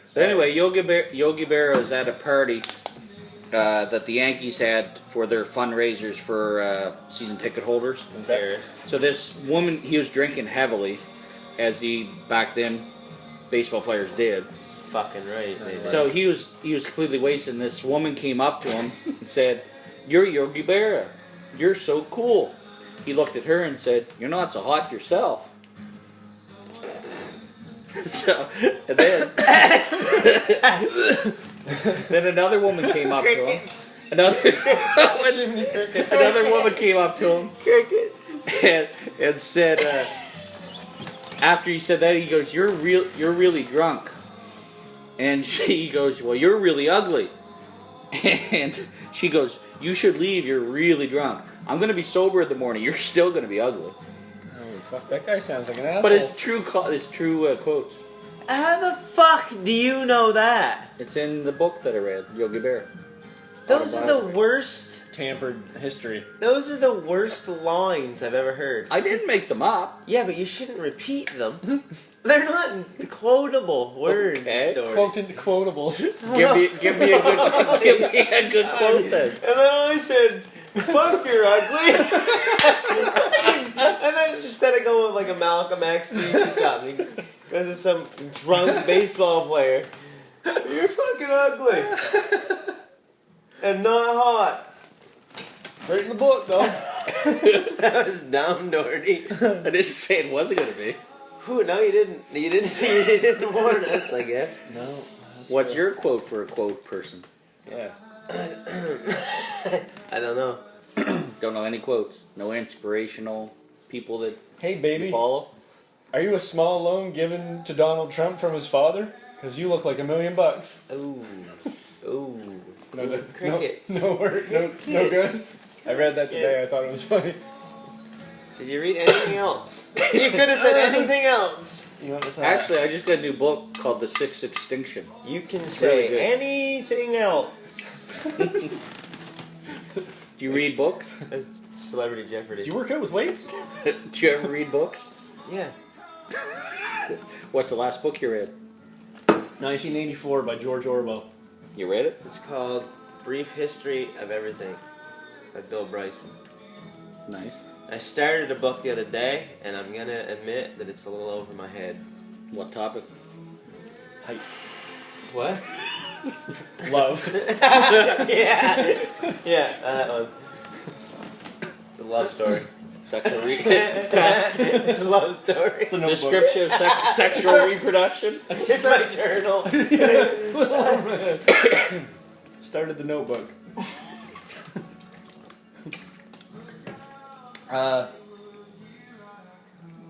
A: So anyway, Yogi Berra was at a party that the Yankees had for their fundraisers for season ticket holders.
C: Paris.
A: So this woman, he was drinking heavily, as back then baseball players did.
C: Fucking right. They did.
A: So he was completely wasted. And this woman came up to him and said, "You're Yogi Berra. You're so cool." He looked at her and said, "You're not so hot yourself." So, and then then another woman came up to him. Another woman came up to him and said, after he said that, he goes, "You're really drunk." And she goes, "Well, you're really ugly." And she goes, "You should leave. You're really drunk. I'm going to be sober in the morning. You're still going to be ugly."
B: Holy fuck, that guy sounds like an asshole.
A: But it's true quotes.
C: How the fuck do you know that?
A: It's in the book that I read, Yogi Berra.
C: Those are the worst
B: tampered history.
C: Those are the worst lines I've ever heard.
A: I didn't make them up.
C: Yeah, but you shouldn't repeat them. They're not quotable words.
A: Okay.
C: Dory.
B: Quoted quotables.
A: Give me a good quote then.
C: And then I said, "Fuck, you're ugly." And then instead of going with like a Malcolm X speech or something, because of some drunk baseball player, "You're fucking ugly and not hot."
B: Right in the book, though.
C: That was dumb, Doherty.
A: I didn't say it wasn't gonna be.
C: Whew, no, you didn't. You didn't warn us, I guess.
B: No.
A: What's your quote for a quote person?
B: Yeah.
C: I don't know.
A: Don't know any quotes. No inspirational people that
B: Hey,
A: you
B: baby.
A: follow.
B: Are you a small loan given to Donald Trump from his father? Because you look like $1 million.
C: Ooh, ooh.
B: No,
C: Crickets.
B: No word. No good. I read that today. I thought it was funny.
C: Did you read anything else? You could have said anything else.
B: You went with that.
A: Actually, I just got a new book called The Sixth Extinction.
C: You can
A: Really
C: say
A: good.
C: anything else.
A: Do you read books?
C: That's Celebrity Jeopardy.
B: Do you work out with weights?
A: Do you ever read books?
C: Yeah.
A: What's the last book you read?
B: 1984 by George Orwell.
A: You read it?
C: It's called Brief History of Everything by Bill Bryson.
A: Nice.
C: I started a book the other day, and I'm going to admit that it's a little over my head.
A: What topic?
B: Height.
C: What?
B: Love.
C: Yeah. Yeah, that one. It's a love story.
A: Sexual
C: It's a love story.
B: It's a notebook.
A: description of sexual reproduction.
C: It's my journal.
B: Started the notebook.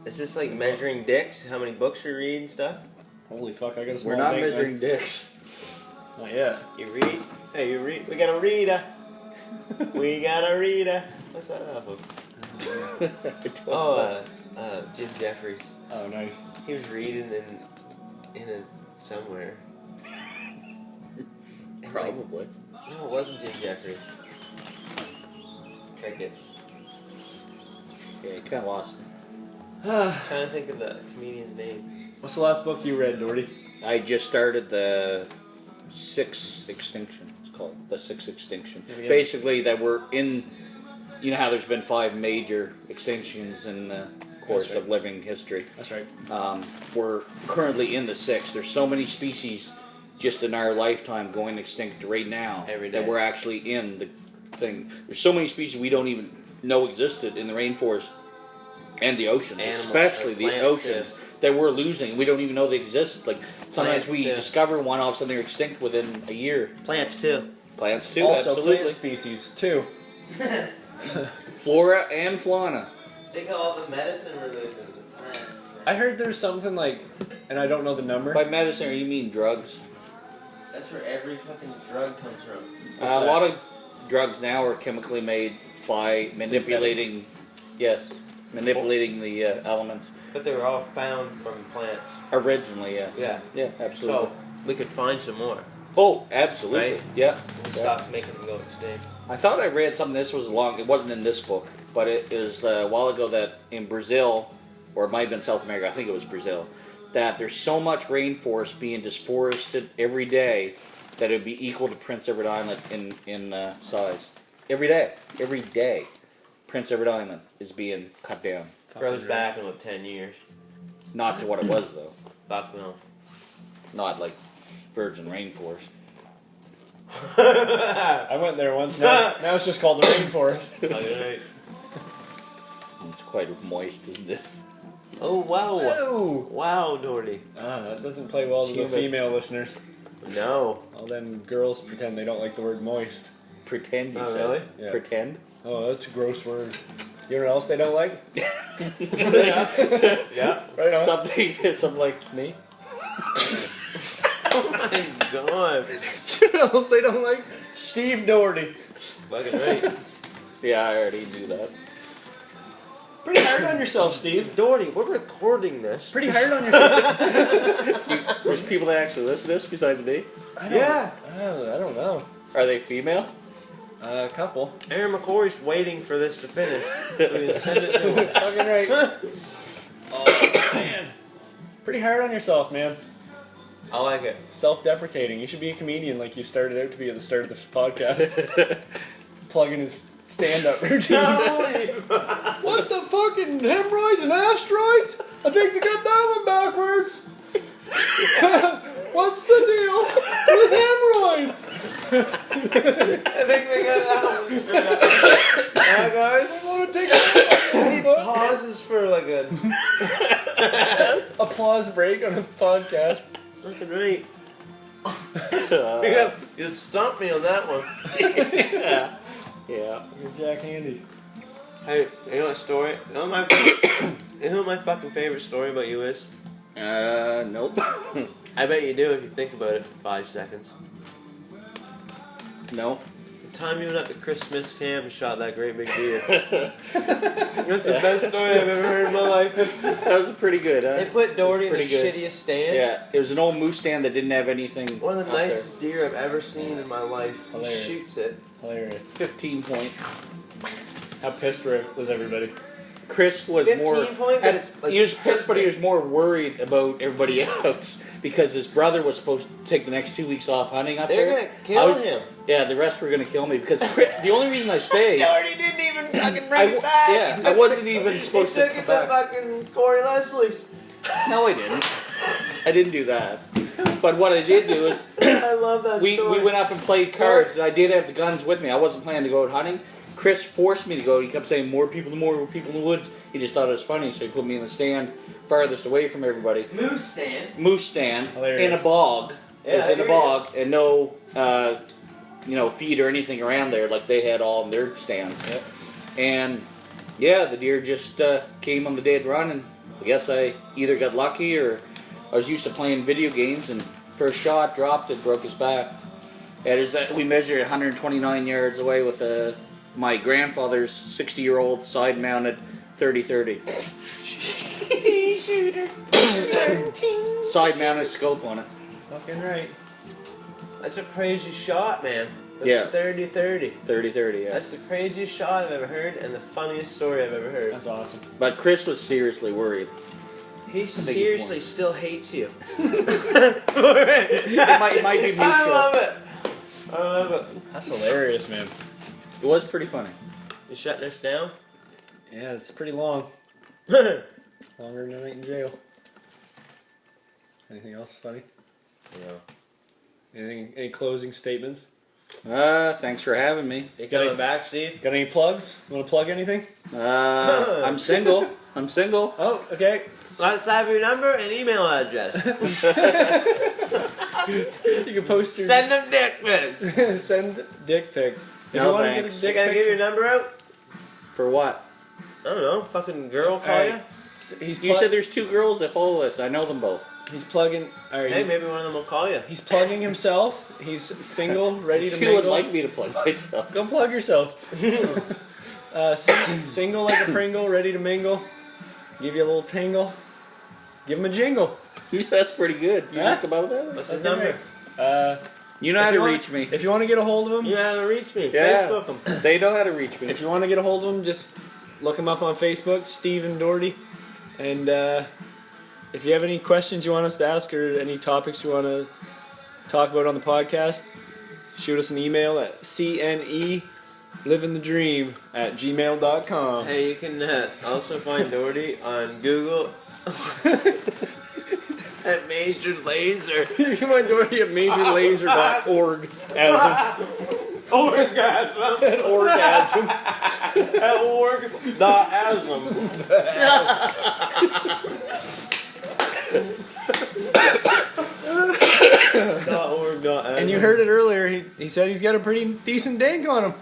C: Is this like measuring dicks? How many books we read and stuff?
B: Holy fuck, I got a small
A: We're not
B: bank,
A: measuring
B: man.
A: dicks.
B: Not yet.
C: You read? Hey, you read? We got a reader. We got a reader. What's that off of? Oh, Jim Jeffries.
B: Oh, nice.
C: He was reading in a somewhere. And, like,
A: Probably.
C: no, it wasn't Jim Jeffries. Crickets.
A: Yeah, you kind of lost me.
C: Trying to think of the comedian's name.
B: What's the last book you read, Doherty?
A: I just started the Sixth Extinction. It's called The Sixth Extinction.
B: Yeah, yeah.
A: Basically, that we're in. You know how there's been 5 major extinctions in the course
B: That's right.
A: of living history.
B: That's right.
A: We're currently in the 6th. There's so many species just in our lifetime going extinct right now
C: Every day.
A: that we're actually in the thing. There's so many species we don't even know existed in the rainforest and the oceans,
C: Animals,
A: especially the
C: plants,
A: oceans, that we're losing. We don't even know they exist. Like sometimes
C: Plants,
A: we
C: too.
A: discover one, all of a sudden they're extinct within a year.
C: Plants too.
A: Plants too,
B: Also,
A: absolutely.
B: plant species, too.
A: Flora and fauna.
C: Think of all the medicine we're losing to plants. Man.
B: I heard there's something like, and I don't know the number.
A: By medicine, you mean drugs?
C: That's where every fucking drug comes from.
B: What's
A: A
B: that?
A: lot of drugs now are chemically made by manipulating. Yes, manipulating the elements.
C: But they were all found from plants.
A: Originally, yes.
C: Yeah.
A: Yeah, absolutely.
C: So we could find some more.
A: Oh, absolutely.
C: Right?
A: Yeah.
C: We'll
A: Yeah.
C: stop making them go extinct.
A: I thought I read something. This was long. It wasn't in this book, but it is a while ago that in Brazil, or it might have been South America. I think it was Brazil. That there's so much rainforest being disforested every day that it would be equal to Prince Edward Island in size. Every day, Prince Edward Island is being cut down.
C: Grows back in about 10 years.
A: Not to what it was though.
C: Fuck no.
A: Not like virgin rainforest.
B: I went there once. Now it's just called the rainforest.
C: Alright.
A: It's quite moist, isn't it?
C: Oh, wow.
B: Whoa!
C: Wow, Doherty.
B: That doesn't play well to the
C: Humid.
B: female listeners.
C: No.
B: All them girls pretend they don't like the word moist.
A: Pretend, you
C: Oh,
A: said.
C: really?
B: Yeah.
A: Pretend.
B: Oh, that's a gross word. You know what else they don't like?
C: Yeah.
B: Right on.
A: Something like me.
C: Oh my god.
B: You know what else they don't like? Steve Doherty.
C: Fucking right.
A: Yeah, I already knew that.
B: Pretty hard on yourself, Steve.
C: Doherty, we're recording this.
B: Pretty hard on yourself.
A: There's people that actually listen to this besides me.
C: Yeah.
B: I don't know.
A: Are they female?
B: A couple.
C: Aaron McCory's waiting for this to finish. We can send it to him.
B: Fucking right. Oh, man. Pretty hard on yourself, man.
C: I like it.
B: Self-deprecating. You should be a comedian like you started out to be at the start of this podcast. Plugging his stand-up routine. What the fucking hemorrhoids and asteroids? I think they got that one backwards. What's the deal with hemorrhoids?
C: I think they got that one. Yeah, guys.
B: I want to take
C: He pauses for like a
B: applause break on a podcast.
C: fucking right. You stumped me on that one.
A: Yeah.
B: You're Jack Handy.
C: Hey, you know what story? You know what my fucking favorite story about you is?
A: Nope.
C: I bet you do if you think about it for 5 seconds.
A: No.
C: The time you went up to Christmas camp and shot that great big deer. That's the best story I've ever heard in my life.
A: That was pretty good, huh?
C: They put Dougherty in the
A: Pretty good.
C: shittiest stand.
A: Yeah, it was an old moose stand that didn't have anything.
C: One of the
A: up there.
C: nicest deer I've ever seen in my life.
B: Hilarious.
C: He shoots it.
B: Hilarious.
A: 15 point.
B: How pissed was everybody?
A: Chris was
C: 15
A: more.
C: point, but it's like
A: he was pissed, but he was more worried about everybody else because his brother was supposed to take the next 2 weeks off hunting up
C: They're
A: there.
C: gonna kill him.
A: Yeah, the rest were gonna kill me because the only reason I stayed.
C: Dougherty didn't even fucking bring it back.
A: Yeah, I wasn't even supposed
C: He
A: to
C: took it
A: come
C: to
A: back.
C: fucking Corey Leslie's.
A: No, I didn't. I didn't do that. But what I did do is
C: I love that
A: we
C: story.
A: went up and played cards. And I did have the guns with me. I wasn't planning to go out hunting. Chris forced me to go. He kept saying, more people in the woods. He just thought it was funny, so he put me in the stand farthest away from everybody.
C: Moose stand.
A: Moose stand
B: Hilarious.
A: in a bog.
C: Yeah,
A: it was
C: I
A: in a
C: hear
A: bog and no, feed or anything around there like they had all in their stands.
B: Yep.
A: And yeah, the deer just came on the dead run, and I guess I either got lucky or I was used to playing video games, and first shot dropped it, broke his back. And we measured 129 yards away with my grandfather's 60-year-old side-mounted 30-30. Side-mounted scope on it.
B: Fucking right.
C: That's a crazy shot, man. That's
A: Yeah.
C: 30-30.
A: 30-30, yeah.
C: That's the craziest shot I've ever heard and the funniest story I've ever heard.
B: That's awesome.
A: But Chris was seriously worried.
C: He seriously still hates you.
A: It might be mutual.
C: I love it. I love it.
B: That's hilarious, man.
A: It was pretty funny.
C: You shutting us down?
B: Yeah, it's pretty long.
C: No.
B: Longer than a night in jail. Anything else funny? Any closing statements?
A: Thanks for having me.
C: You
B: Got
C: coming
B: it.
C: back, Steve?
B: Got any plugs? Want to plug anything?
A: I'm single. I'm single.
B: Oh, okay.
C: Let's have your number and email address.
B: You can post your
C: Send them dick pics.
B: send dick pics. If
A: No,
B: you want to
A: thanks.
B: get a
C: You
B: dick
C: gotta give
B: pic,
C: your number out?
A: For what?
C: I don't know. Fucking girl call
B: Alright.
C: you?
B: he's
A: You said there's 2 girls that follow this. I know them both.
B: he's plugging. All right,
C: Hey, maybe one of them will call you.
B: he's plugging himself. He's single, ready to
A: You would
B: mingle.
A: like me to plug myself.
B: Go plug yourself. Single like a Pringle, ready to mingle. Give you a little tingle. Give him a jingle.
A: That's pretty good. You
B: Huh?
A: just come out with that?
C: What's his
B: Okay.
C: number?
A: You know
B: If
A: how to
B: you want-
A: reach me.
B: If you want to get a hold of him,
C: You know how to reach me.
A: Yeah.
C: Facebook him.
A: They know how to reach me.
B: if you want to get a hold of him, just look him up on Facebook, Stephen Dougherty. And if you have any questions you want us to ask or any topics you want to talk about on the podcast, shoot us an email at cnelivingthedream@gmail.com.
C: Hey, you can also find Dougherty on Google at Major Laser.
B: You can find Dougherty at majorlaser.org as
C: Orgasm.
B: an orgasm.
C: At org.asm.
B: And you heard it earlier, he said he's got a pretty decent dank on him.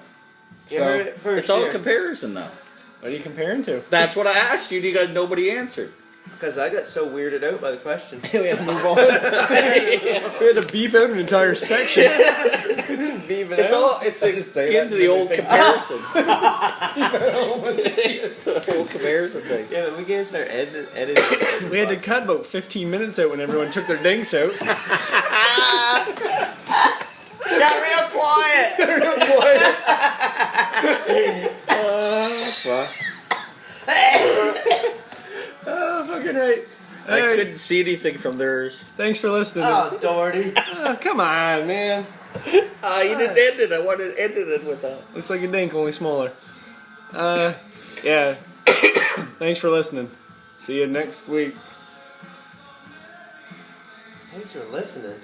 C: You
B: So,
C: heard it first
A: It's all
C: here.
A: comparison, though.
B: What are you comparing to?
A: That's what I asked you. You got nobody answered.
C: Because I got so weirded out by the question.
B: We had to move on. We had to beep out an entire section.
A: It's all. It's akin to the old comparison. It's the old comparison thing.
C: Yeah, but we can't start editing.
B: We had to cut about 15 minutes out when everyone took their dinks out.
C: Got real quiet.
D: What?
B: Oh, fucking right.
A: I
B: Hey,
A: couldn't see anything from theirs.
B: thanks for listening.
C: Oh, Dougherty.
B: Oh, come on, man.
A: You didn't end it. I wanted to end it with that.
B: Looks like a dink, only smaller. Yeah. Thanks for listening. See you next week.
C: Thanks for listening.